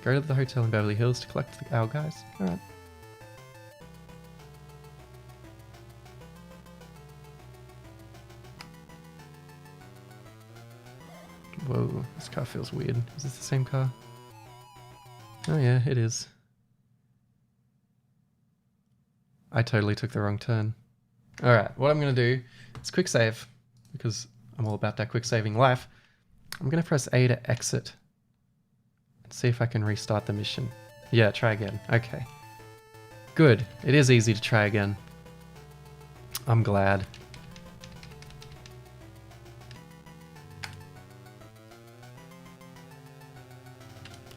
Go to the hotel in Beverly Hills to collect our guys. Alright. Whoa, this car feels weird. Is this the same car? Oh yeah, it is. I totally took the wrong turn. Alright, what I'm going to do is quick save, because I'm all about that quick saving life. I'm going to press A to exit. And see if I can restart the mission. Yeah, try again. Okay. Good. It is easy to try again. I'm glad.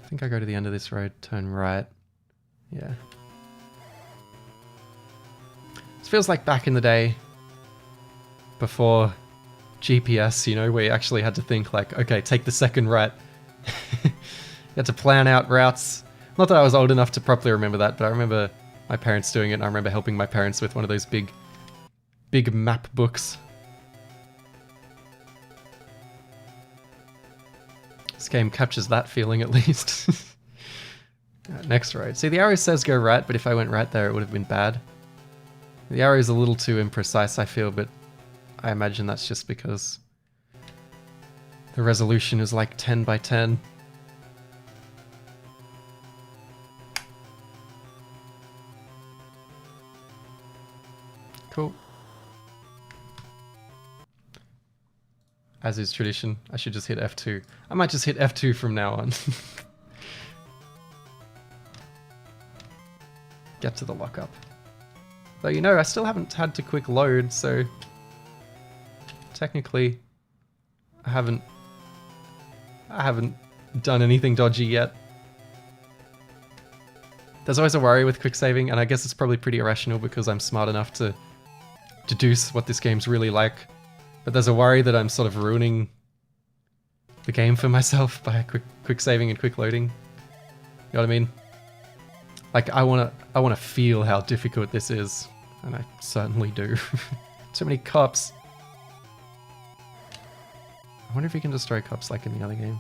I think I go to the end of this road, turn right. Yeah. This feels like back in the day, before GPS, you know, where you actually had to think like, okay, take the second right. You had to plan out routes. Not that I was old enough to properly remember that, but I remember my parents doing it, and I remember helping my parents with one of those big map books. This game captures that feeling at least. Next road. See, the arrow says go right, but if I went right there, it would have been bad. The arrow is a little too imprecise, I feel, but I imagine that's just because the resolution is like 10 by 10. Cool. As is tradition, I should just hit F2. I might just hit F2 from now on. Get to the lockup. Though, you know, I still haven't had to quick load, so technically I haven't done anything dodgy yet. There's always a worry with quick saving, and I guess it's probably pretty irrational because I'm smart enough to deduce what this game's really like. But there's a worry that I'm sort of ruining the game for myself by quick saving and quick loading. You know what I mean? Like, I wanna feel how difficult this is, and I certainly do. Too many cops. I wonder if you can destroy cops like in the other game.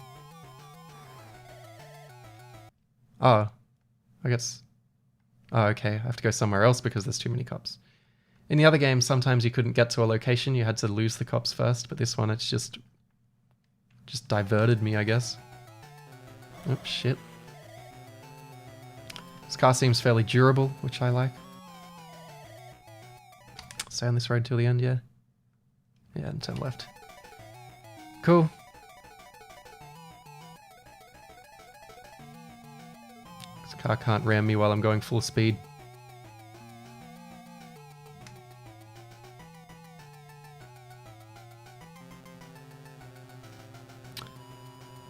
Oh, I guess. Oh, okay. I have to go somewhere else because there's too many cops. In the other game, sometimes you couldn't get to a location, you had to lose the cops first, but this one, it's just diverted me, I guess. Oh, shit. This car seems fairly durable, which I like. Stay on this road till the end, yeah? Yeah, and turn left. Cool. This car can't ram me while I'm going full speed.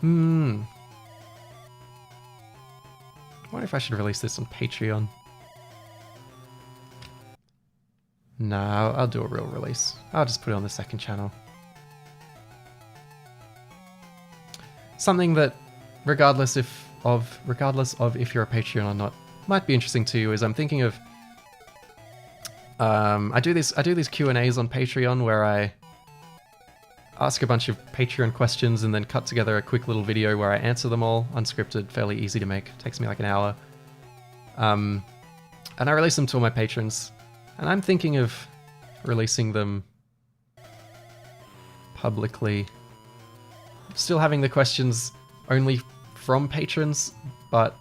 I wonder if I should release this on Patreon. No, I'll do a real release. I'll just put it on the second channel. Something that, regardless of if you're a Patreon or not, might be interesting to you is I'm thinking of. I do these Q&As on Patreon where I ask a bunch of Patreon questions and then cut together a quick little video where I answer them all, unscripted, fairly easy to make. Takes me like an hour. And I release them to all my patrons. And I'm thinking of releasing them publicly. Still having the questions only from patrons, but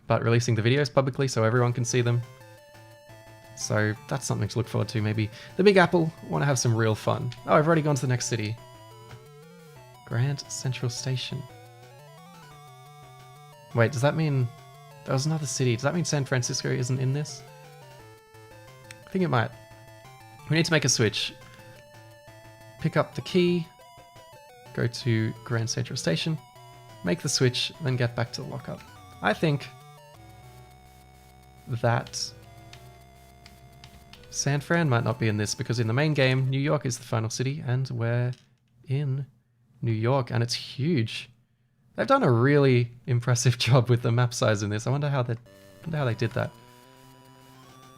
releasing the videos publicly so everyone can see them. So that's something to look forward to, maybe. The Big Apple, want to have some real fun. Oh, I've already gone to the next city. Grand Central Station. Wait, does that mean... That was another city. Does that mean San Francisco isn't in this? I think it might. We need to make a switch. Pick up the key. Go to Grand Central Station. Make the switch, then get back to the lockup. I think that San Fran might not be in this because in the main game, New York is the final city and we're in New York and it's huge. They've done a really impressive job with the map size in this. I wonder how they did that.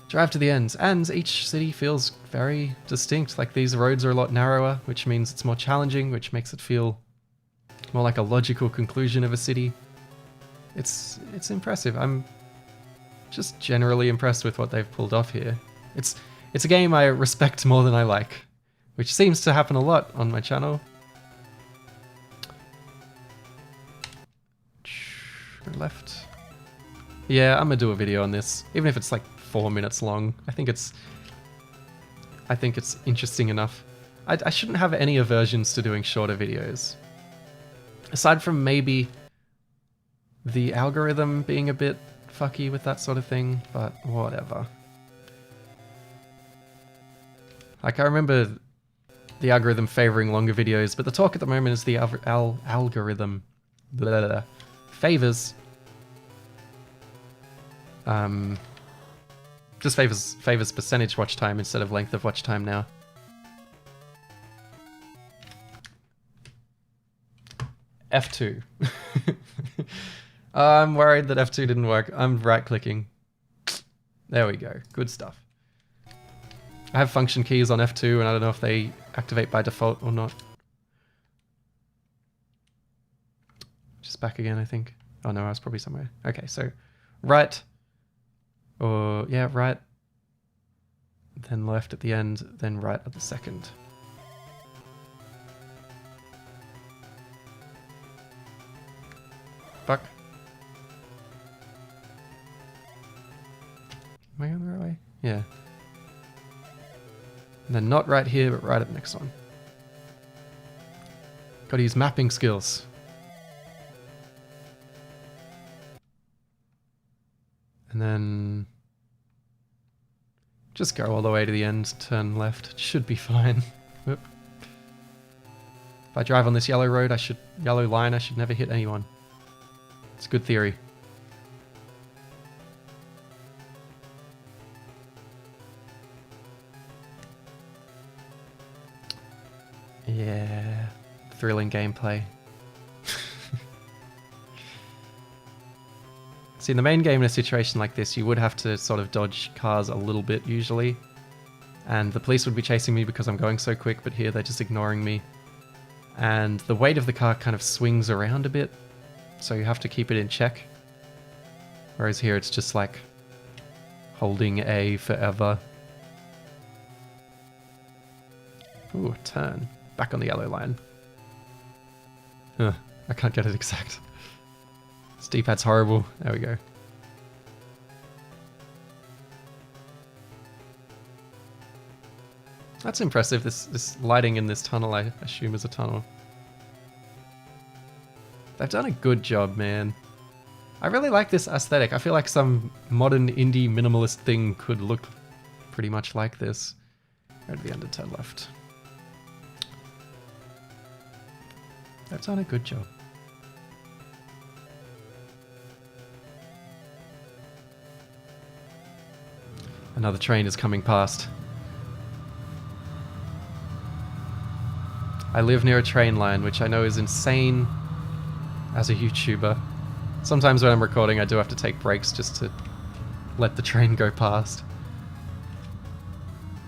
Drive to the ends, and each city feels very distinct. Like these roads are a lot narrower, which means it's more challenging, which makes it feel more like a logical conclusion of a city. It's impressive. I'm just generally impressed with what they've pulled off here. It's a game I respect more than I like, which seems to happen a lot on my channel. Go left. Yeah, I'm gonna do a video on this, even if it's like 4 minutes long. I think it's interesting enough. I shouldn't have any aversions to doing shorter videos. Aside from maybe the algorithm being a bit fucky with that sort of thing, but whatever. Like, I remember the algorithm favoring longer videos, but the talk at the moment is the algorithm favors just favors percentage watch time instead of length of watch time now. F2. I'm worried that F2 didn't work. I'm right clicking. There we go. Good stuff. I have function keys on F2 and I don't know if they activate by default or not. Just back again, I think. Oh no, I was probably somewhere. Okay, so right. Or, yeah, right. Then left at the end, then right at the second. Fuck. Am I going the right way? Yeah. And then not right here, but right at the next one. Gotta use mapping skills. And then just go all the way to the end, turn left. It should be fine. Whoop. If I drive on this yellow road, yellow line, I should never hit anyone. It's a good theory. Yeah, thrilling gameplay. See, in the main game in a situation like this, you would have to sort of dodge cars a little bit usually. And the police would be chasing me because I'm going so quick, but here they're just ignoring me. And the weight of the car kind of swings around a bit, so you have to keep it in check. Whereas here it's just like holding A forever. Ooh, turn. Back on the yellow line. I can't get it exact. This D-pad's horrible. There we go. That's impressive. This lighting in this tunnel, I assume, is a tunnel. They've done a good job, man. I really like this aesthetic. I feel like some modern indie minimalist thing could look pretty much like this. Go to the end and turn left. They've done a good job. Another train is coming past. I live near a train line, which I know is insane as a YouTuber. Sometimes when I'm recording, I do have to take breaks just to let the train go past.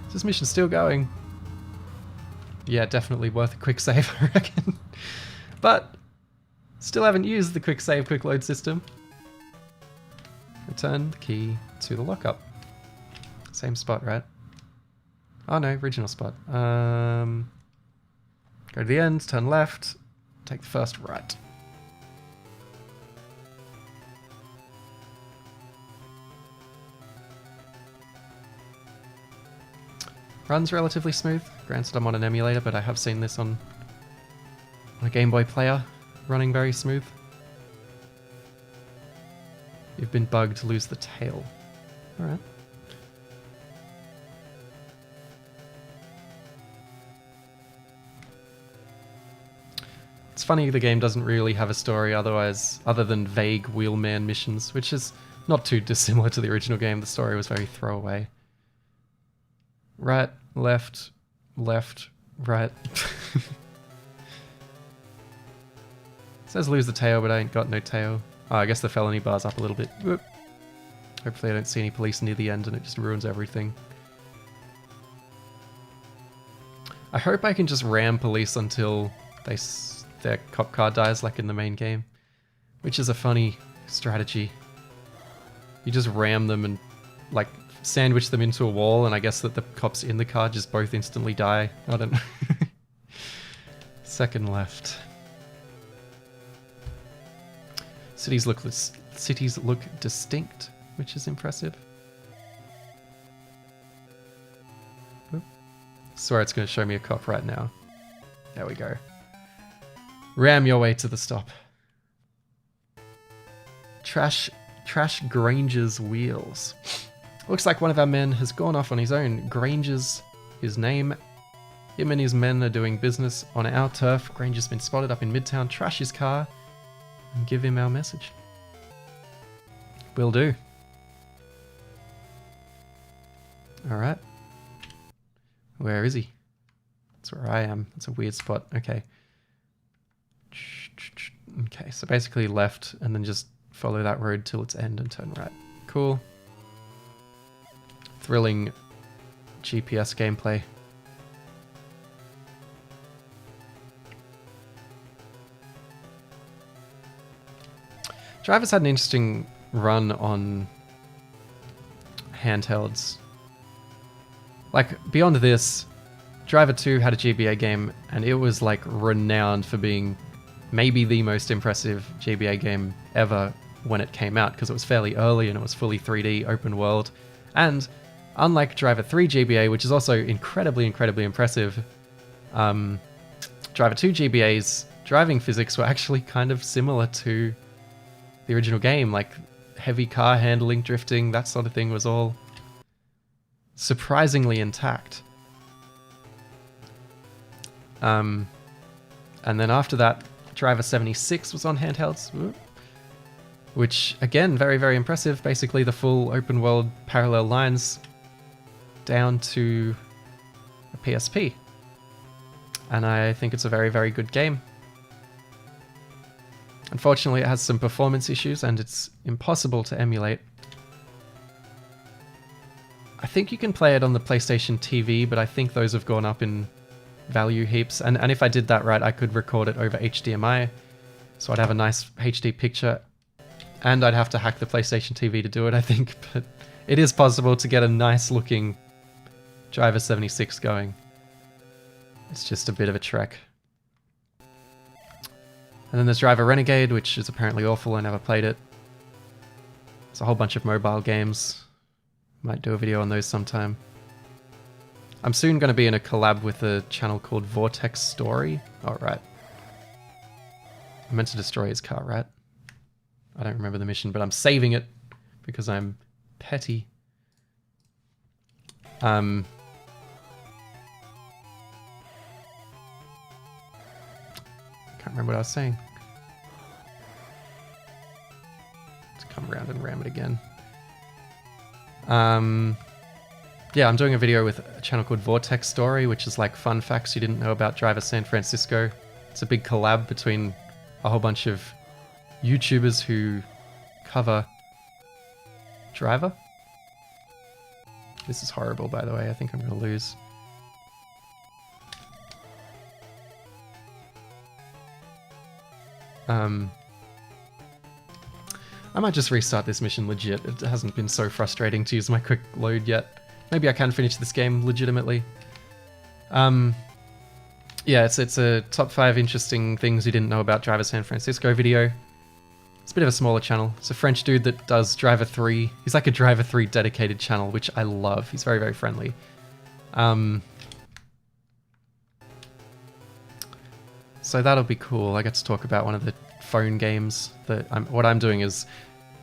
Is this mission still going? Yeah, definitely worth a quick save, I reckon. But still haven't used the quick save, quick load system. Return the key to the lockup. Same spot, right? Oh no, original spot. Go to the end, turn left, take the first right. Runs relatively smooth. Granted, I'm on an emulator, but I have seen this on a Gameboy player running very smooth. You've been bugged, lose the tail. Alright. It's funny the game doesn't really have a story other than vague wheelman missions, which is not too dissimilar to the original game. The story was very throwaway. Right, left, left, right. says lose the tail, but I ain't got no tail. Oh, I guess the felony bar's up a little bit. Whoop. Hopefully I don't see any police near the end and it just ruins everything. I hope I can just ram police until their cop car dies like in the main game, which is a funny strategy. You just ram them and like sandwich them into a wall, and I guess that the cops in the car just both instantly die. I don't know. Second left. Cities look distinct, which is impressive. Oop. Swear it's going to show me a cop right now. There we go. Ram your way to the stop. Trash Granger's wheels. Looks like one of our men has gone off on his own. Granger's his name. Him and his men are doing business on our turf. Granger's been spotted up in Midtown. Trash his car and give him our message. Will do. Alright. Where is he? That's where I am. That's a weird spot. Okay. Okay, so basically left and then just follow that road till its end and turn right. Cool. Thrilling GPS gameplay. Driver's had an interesting run on handhelds. Like, beyond this, Driver 2 had a GBA game, and it was like renowned for being maybe the most impressive GBA game ever when it came out, because it was fairly early and it was fully 3D open world. And unlike Driver 3 GBA, which is also incredibly impressive, Driver 2 GBA's driving physics were actually kind of similar to the original game, like heavy car handling, drifting, that sort of thing was all surprisingly intact. And then after that, Driver 76 was on handhelds, which again, very impressive. Basically the full open world parallel lines down to a PSP. And I think it's a very good game. Unfortunately, it has some performance issues and it's impossible to emulate. I think you can play it on the PlayStation TV, but I think those have gone up in value heaps. And if I did that right, I could record it over HDMI. So I'd have a nice HD picture. And I'd have to hack the PlayStation TV to do it, I think. But it is possible to get a nice looking Driver 76 going. It's just a bit of a trek. And then there's Driver Renegade, which is apparently awful. I never played it. It's a whole bunch of mobile games. Might do a video on those sometime. I'm soon going to be in a collab with a channel called Vortex Story. Oh, right. I meant to destroy his car, right? I don't remember the mission, but I'm saving it because I'm petty. Can't remember what I was saying. Let's come around and ram it again. Yeah, I'm doing a video with a channel called Vortex Story, which is like fun facts you didn't know about Driver San Francisco. It's a big collab between a whole bunch of YouTubers who cover Driver. This is horrible, by the way. I think I'm going to lose. I might just restart this mission legit. It hasn't been so frustrating to use my quick load yet. Maybe I can finish this game legitimately. Yeah, it's a top 5 interesting things you didn't know about Driver San Francisco video. It's a bit of a smaller channel. It's a French dude that does Driver 3. He's like a Driver 3 dedicated channel, which I love. He's very friendly. So that'll be cool. I get to talk about one of the phone games that what I'm doing is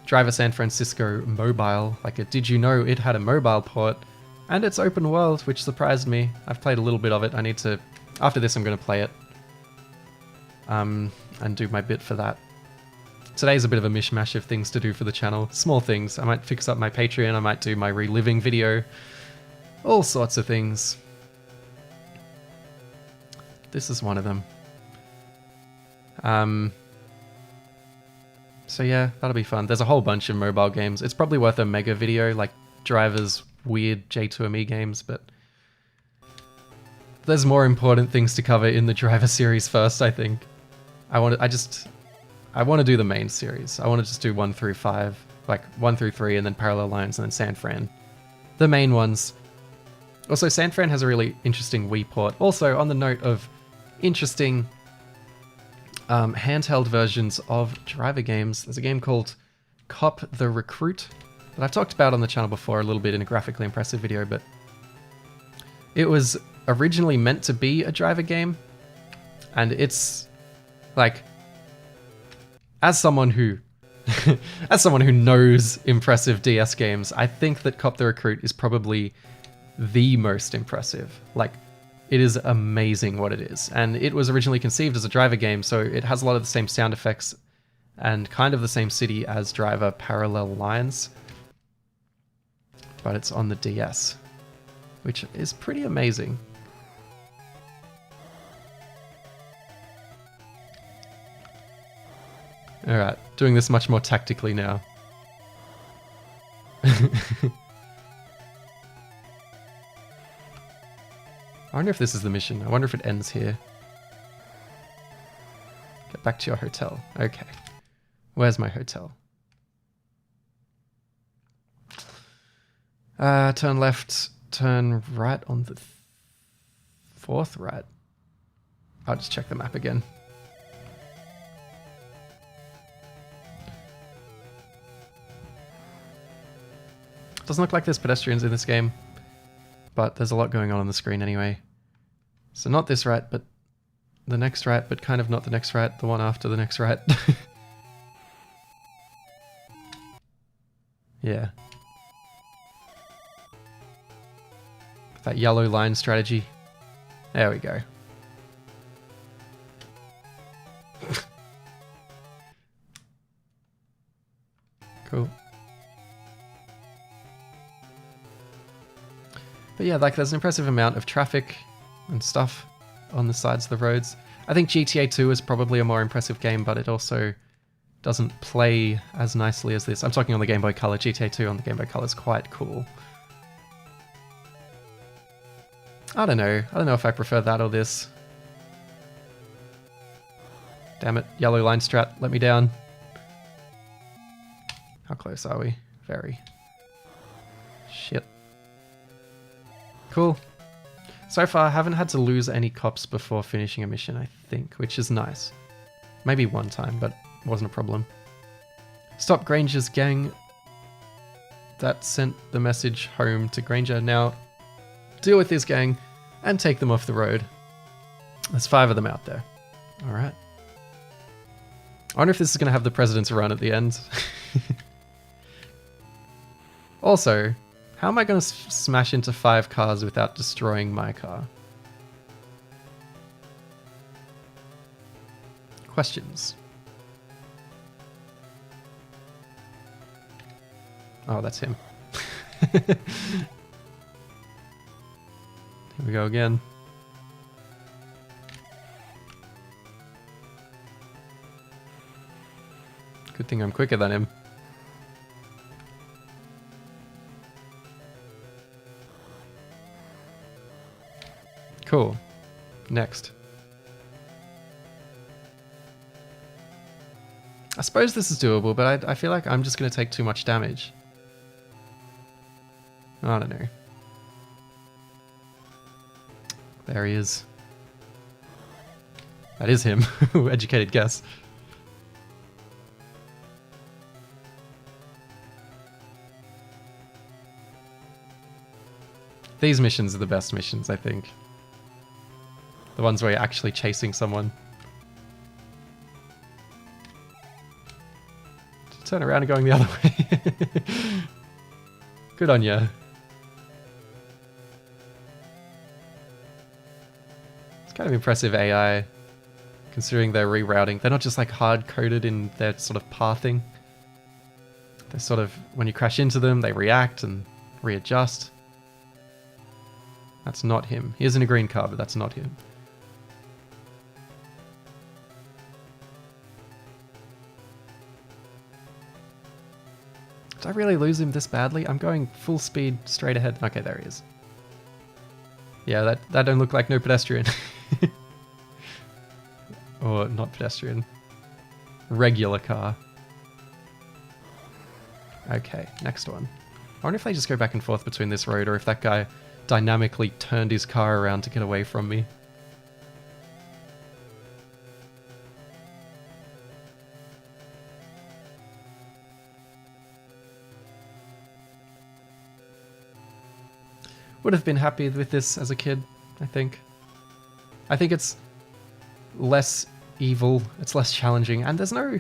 Driver San Francisco Mobile. Like, did you know it had a mobile port? And it's open world, which surprised me. I've played a little bit of it. I need to... After this, I'm going to play it. And do my bit for that. Today's a bit of a mishmash of things to do for the channel. Small things. I might fix up my Patreon. I might do my reliving video. All sorts of things. This is one of them. So yeah, that'll be fun. There's a whole bunch of mobile games. It's probably worth a mega video, like Driver's weird J2ME games, but there's more important things to cover in the Driver series first, I think. I want to do the main series. I want to just do 1 through 5, like 1 through 3, and then Parallel Lines, and then San Fran. The main ones. Also, San Fran has a really interesting Wii port. Also, on the note of interesting handheld versions of driver games, there's a game called Cop the Recruit that I've talked about on the channel before a little bit in a graphically impressive video, but it was originally meant to be a driver game, and it's like, as someone who knows impressive DS games, I think that Cop the Recruit is probably the most impressive. Like, it is amazing what it is. And it was originally conceived as a driver game, so it has a lot of the same sound effects and kind of the same city as Driver Parallel Lines. But it's on the DS, which is pretty amazing. Alright, doing this much more tactically now. I wonder if this is the mission. I wonder if it ends here. Get back to your hotel. Okay. Where's my hotel? Turn left, turn right on the fourth right. I'll just check the map again. Doesn't look like there's pedestrians in this game, but there's a lot going on the screen anyway. So not this right, but the next right, but kind of not the next right, the one after the next right. Yeah. That yellow line strategy. There we go. Cool. But yeah, like there's an impressive amount of traffic and stuff on the sides of the roads. I think GTA 2 is probably a more impressive game, but it also doesn't play as nicely as this. I'm talking on the Game Boy Color. GTA 2 on the Game Boy Color is quite cool. I don't know. I don't know if I prefer that or this. Damn it. Yellow line strat, let me down. How close are we? Very. Shit. Cool. So far, I haven't had to lose any cops before finishing a mission, I think, which is nice. Maybe one time, but it wasn't a problem. Stop Granger's gang. That sent the message home to Granger. Now, deal with this gang and take them off the road. There's 5 of them out there. Alright. I wonder if this is going to have the president's run at the end. Also, how am I going to smash into 5 cars without destroying my car? Questions. Oh, that's him. Here we go again. Good thing I'm quicker than him. Cool. Next. I suppose this is doable, but I feel like I'm just going to take too much damage. I don't know. There he is. That is him. Educated guess. These missions are the best missions, I think. The ones where you're actually chasing someone. Just turn around and going the other way. Good on ya. It's kind of impressive AI, considering their rerouting. They're not just like hard-coded in their sort of pathing. They're sort of, when you crash into them, they react and readjust. That's not him. He is in a green car, but that's not him. Did I really lose him this badly? I'm going full speed straight ahead. Okay, there he is. Yeah, that don't look like no pedestrian. Or not pedestrian. Regular car. Okay, next one. I wonder if they just go back and forth between this road or if that guy dynamically turned his car around to get away from me. Would have been happy with this as a kid, I think. I think it's less evil, it's less challenging, and there's no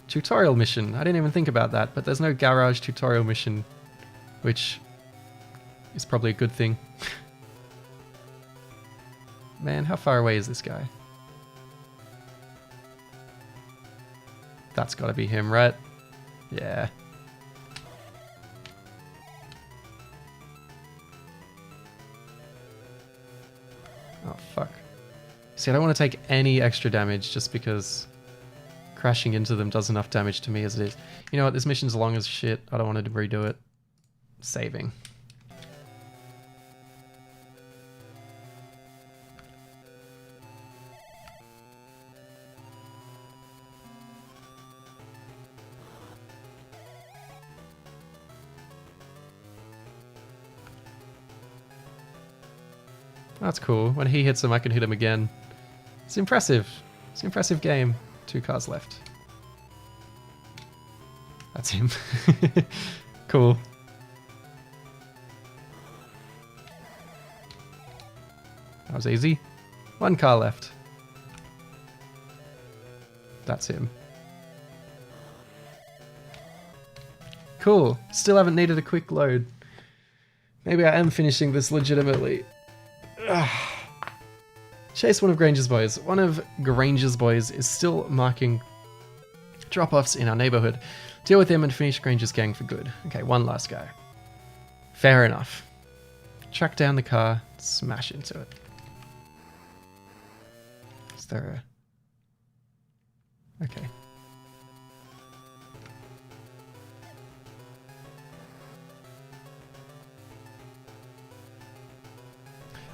tutorial mission. I didn't even think about that, but there's no garage tutorial mission, which is probably a good thing. Man, how far away is this guy? That's gotta be him, right? Yeah. Oh, fuck. See, I don't want to take any extra damage just because crashing into them does enough damage to me as it is. You know what? This mission's long as shit. I don't want to redo it. Saving. That's cool. When he hits him, I can hit him again. It's impressive. It's an impressive game. 2 cars left. That's him. Cool. That was easy. 1 car left. That's him. Cool. Still haven't needed a quick load. Maybe I am finishing this legitimately. Ugh. Chase one of Granger's boys. One of Granger's boys is still marking drop-offs in our neighborhood. Deal with him and finish Granger's gang for good. Okay, one last guy. Fair enough. Track down the car, smash into it. Is there a... Okay.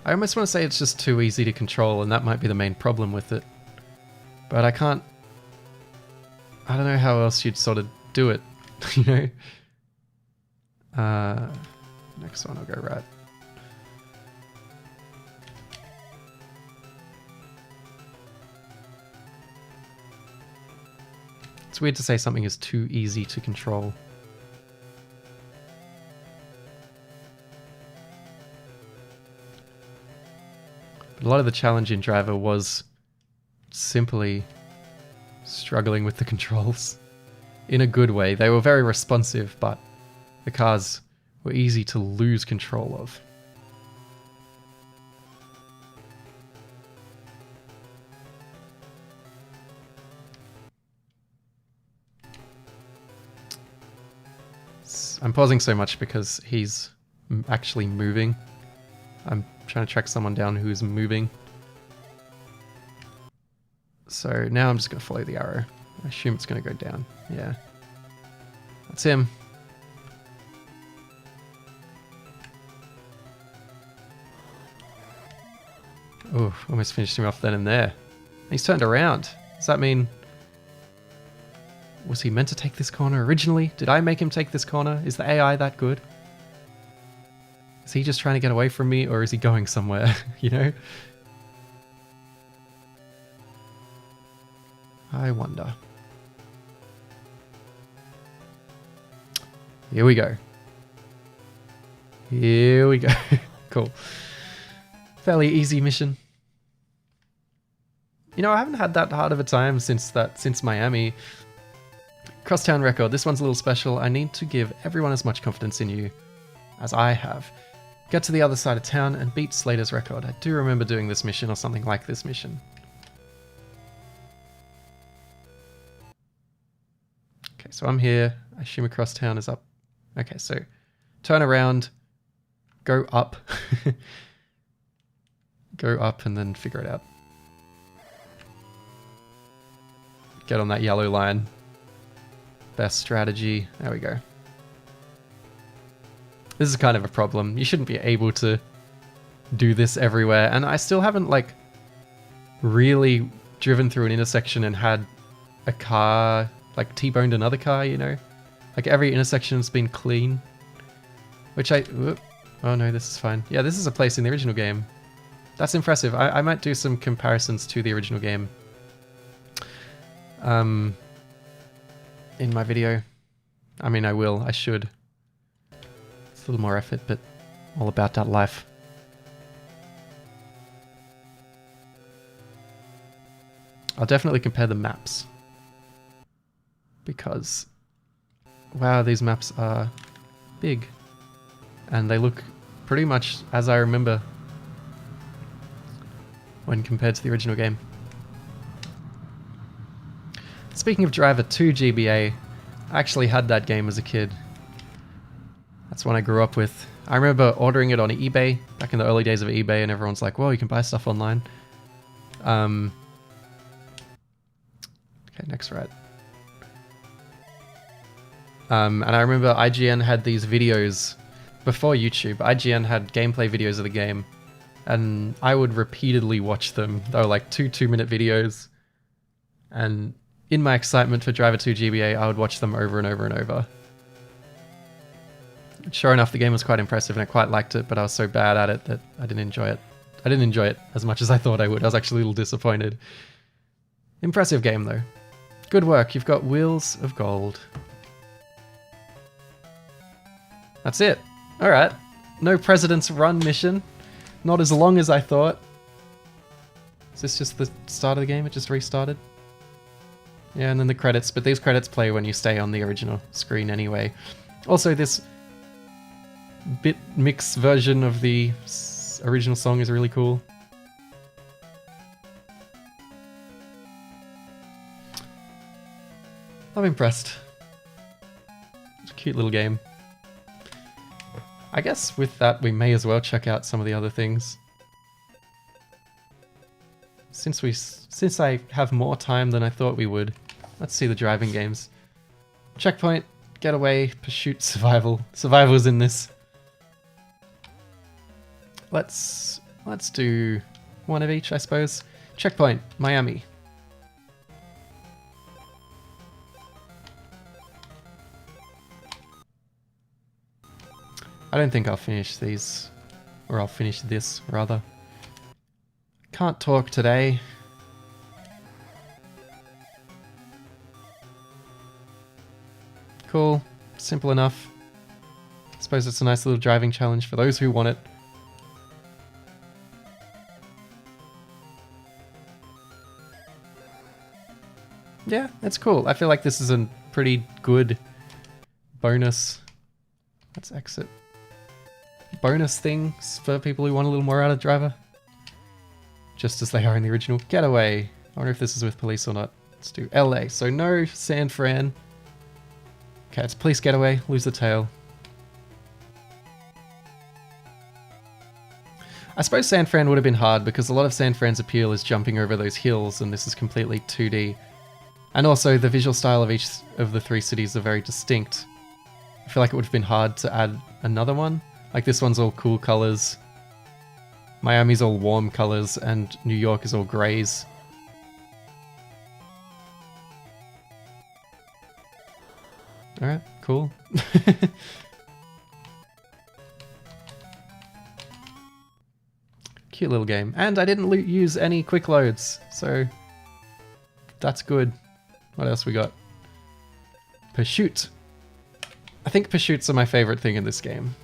I almost want to say it's just too easy to control, and that might be the main problem with it. But I can't... I don't know how else you'd sort of do it, you know? Next one, I'll go right. It's weird to say something is too easy to control. A lot of the challenge in Driver was simply struggling with the controls in a good way. They were very responsive, but the cars were easy to lose control of. I'm pausing so much because he's actually moving. I'm trying to track someone down who's moving. So now I'm just going to follow the arrow. I assume it's going to go down. Yeah. That's him. Oh, almost finished him off then and there. He's turned around. Does that mean... Was he meant to take this corner originally? Did I make him take this corner? Is the AI that good? Is he just trying to get away from me, or is he going somewhere, you know? I wonder. Here we go. Here we go. Cool. Fairly easy mission. You know, I haven't had that hard of a time since Miami. Crosstown record. This one's a little special. I need to give everyone as much confidence in you as I have. Get to the other side of town and beat Slater's record. I do remember doing this mission or something like this mission. Okay, so I'm here. I assume across town is up. Okay, so turn around, go up. Go up and then figure it out. Get on that yellow line. Best strategy. There we go. This is kind of a problem. You shouldn't be able to do this everywhere, and I still haven't like really driven through an intersection and had a car like T-boned another car, you know? Like every intersection's been clean. Which oh no, this is fine. Yeah, this is a place in the original game. That's impressive. I might do some comparisons to the original game in my video. I mean, I should. It's a little more effort, but all about that life. I'll definitely compare the maps. Because, wow, these maps are big. And they look pretty much as I remember when compared to the original game. Speaking of Driver 2 GBA, I actually had that game as a kid. That's one I grew up with. I remember ordering it on eBay, back in the early days of eBay, and everyone's like, whoa, you can buy stuff online. Okay, next right. And I remember IGN had these videos, before YouTube, IGN had gameplay videos of the game, and I would repeatedly watch them. They were like 2-minute videos, and in my excitement for Driver 2 GBA, I would watch them over and over and over. Sure enough, the game was quite impressive and I quite liked it, but I was so bad at it that I didn't enjoy it. I didn't enjoy it as much as I thought I would. I was actually a little disappointed. Impressive game though. Good work, you've got Wheels of Gold. That's it. Alright. No President's Run mission. Not as long as I thought. Is this just the start of the game? It just restarted? Yeah, and then the credits, but these credits play when you stay on the original screen anyway. Also, this bit mix version of the original song is really cool. I'm impressed. It's a cute little game. I guess with that we may as well check out some of the other things. Since I have more time than I thought we would, let's see the driving games. Checkpoint, Getaway, Pursuit, Survival. Survival's in this. Let's do one of each, I suppose. Checkpoint, Miami. I don't think I'll finish these, or I'll finish this rather. Can't talk today. Cool, simple enough. I suppose it's a nice little driving challenge for those who want it. Yeah, it's cool. I feel like this is a pretty good bonus. Let's exit. Bonus things for people who want a little more out of Driver. Just as they are in the original. Getaway. I wonder if this is with police or not. Let's do LA. So no San Fran. Okay, it's police getaway. Lose the tail. I suppose San Fran would have been hard because a lot of San Fran's appeal is jumping over those hills, and this is completely 2D. And also the visual style of each of the three cities are very distinct. I feel like it would have been hard to add another one. Like this one's all cool colors. Miami's all warm colors, and New York is all grays. Alright, cool. Cute little game. And I didn't use any quick loads, so that's good. What else we got? Pursuit. I think pursuits are my favorite thing in this game.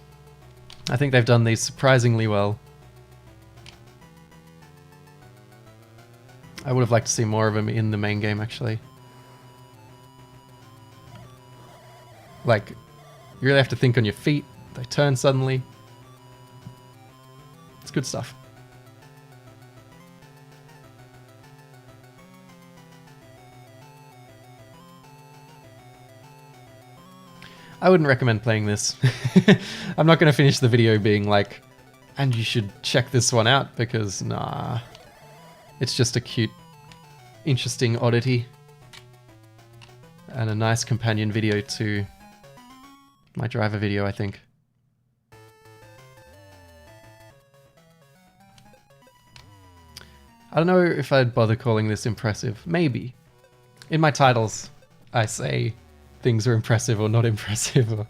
I think they've done these surprisingly well. I would have liked to see more of them in the main game, actually. Like, you really have to think on your feet. They turn suddenly. It's good stuff. I wouldn't recommend playing this. I'm not going to finish the video being like, and you should check this one out, because nah. It's just a cute, interesting oddity. And a nice companion video to my Driver video, I think. I don't know if I'd bother calling this impressive. Maybe. In my titles, I say things are impressive or not impressive. Or...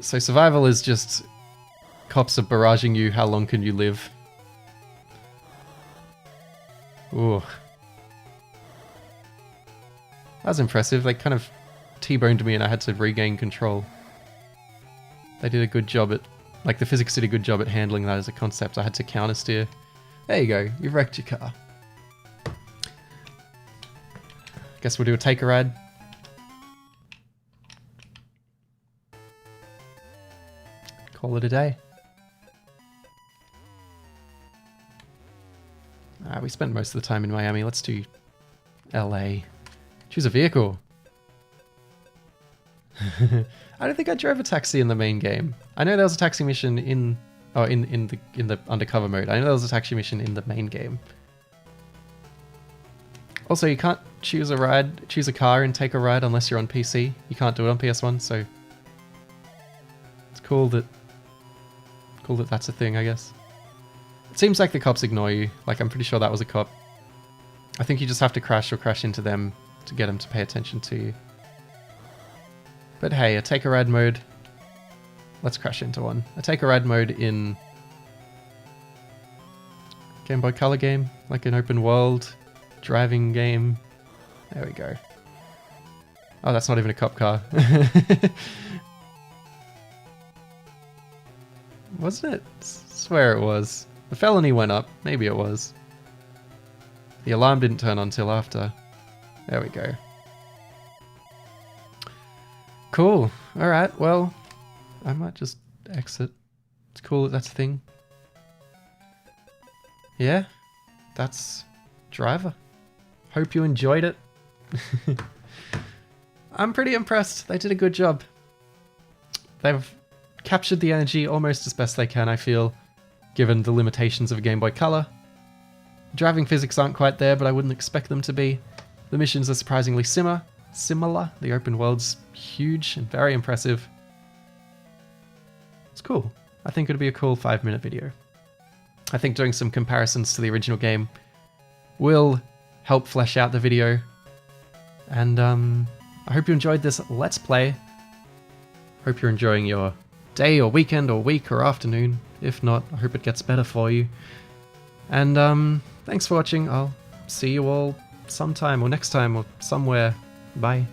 So survival is just cops are barraging you, how long can you live? Ooh. That was impressive. They kind of T-boned me and I had to regain control. They did a good job at... Like, the physics did a good job at handling that as a concept. I had to counter-steer. There you go. You've wrecked your car. Guess we'll do a take-a-ride. Call it a day. We spent most of the time in Miami. Let's do LA. Choose a vehicle. I don't think I drove a taxi in the main game. I know there was a taxi mission in the undercover mode. I know there was a taxi mission in the main game. Also, you can't choose a car and take a ride unless you're on PC. You can't do it on PS1, so it's cool that that's a thing, I guess. It seems like the cops ignore you. Like, I'm pretty sure that was a cop. I think you just have to crash or crash into them to get them to pay attention to you. But hey, a take-a-ride mode. Let's crash into one. A take-a-ride mode in Game Boy Color game, like an open world driving game. There we go. Oh, that's not even a cop car. Wasn't it? Swear it was. The felony went up. Maybe it was. The alarm didn't turn on till after. There we go. Cool. Alright, well, I might just exit. It's cool that that's a thing. Yeah, that's Driver. Hope you enjoyed it. I'm pretty impressed. They did a good job. They've captured the energy almost as best they can, I feel, given the limitations of a Game Boy Color. Driving physics aren't quite there, but I wouldn't expect them to be. The missions are surprisingly similar. The open world's huge and very impressive. It's cool. I think it'd be a cool 5-minute video. I think doing some comparisons to the original game will help flesh out the video. And I hope you enjoyed this Let's Play. Hope you're enjoying your day or weekend or week or afternoon. If not, I hope it gets better for you. And thanks for watching. I'll see you all sometime or next time or somewhere. Bye.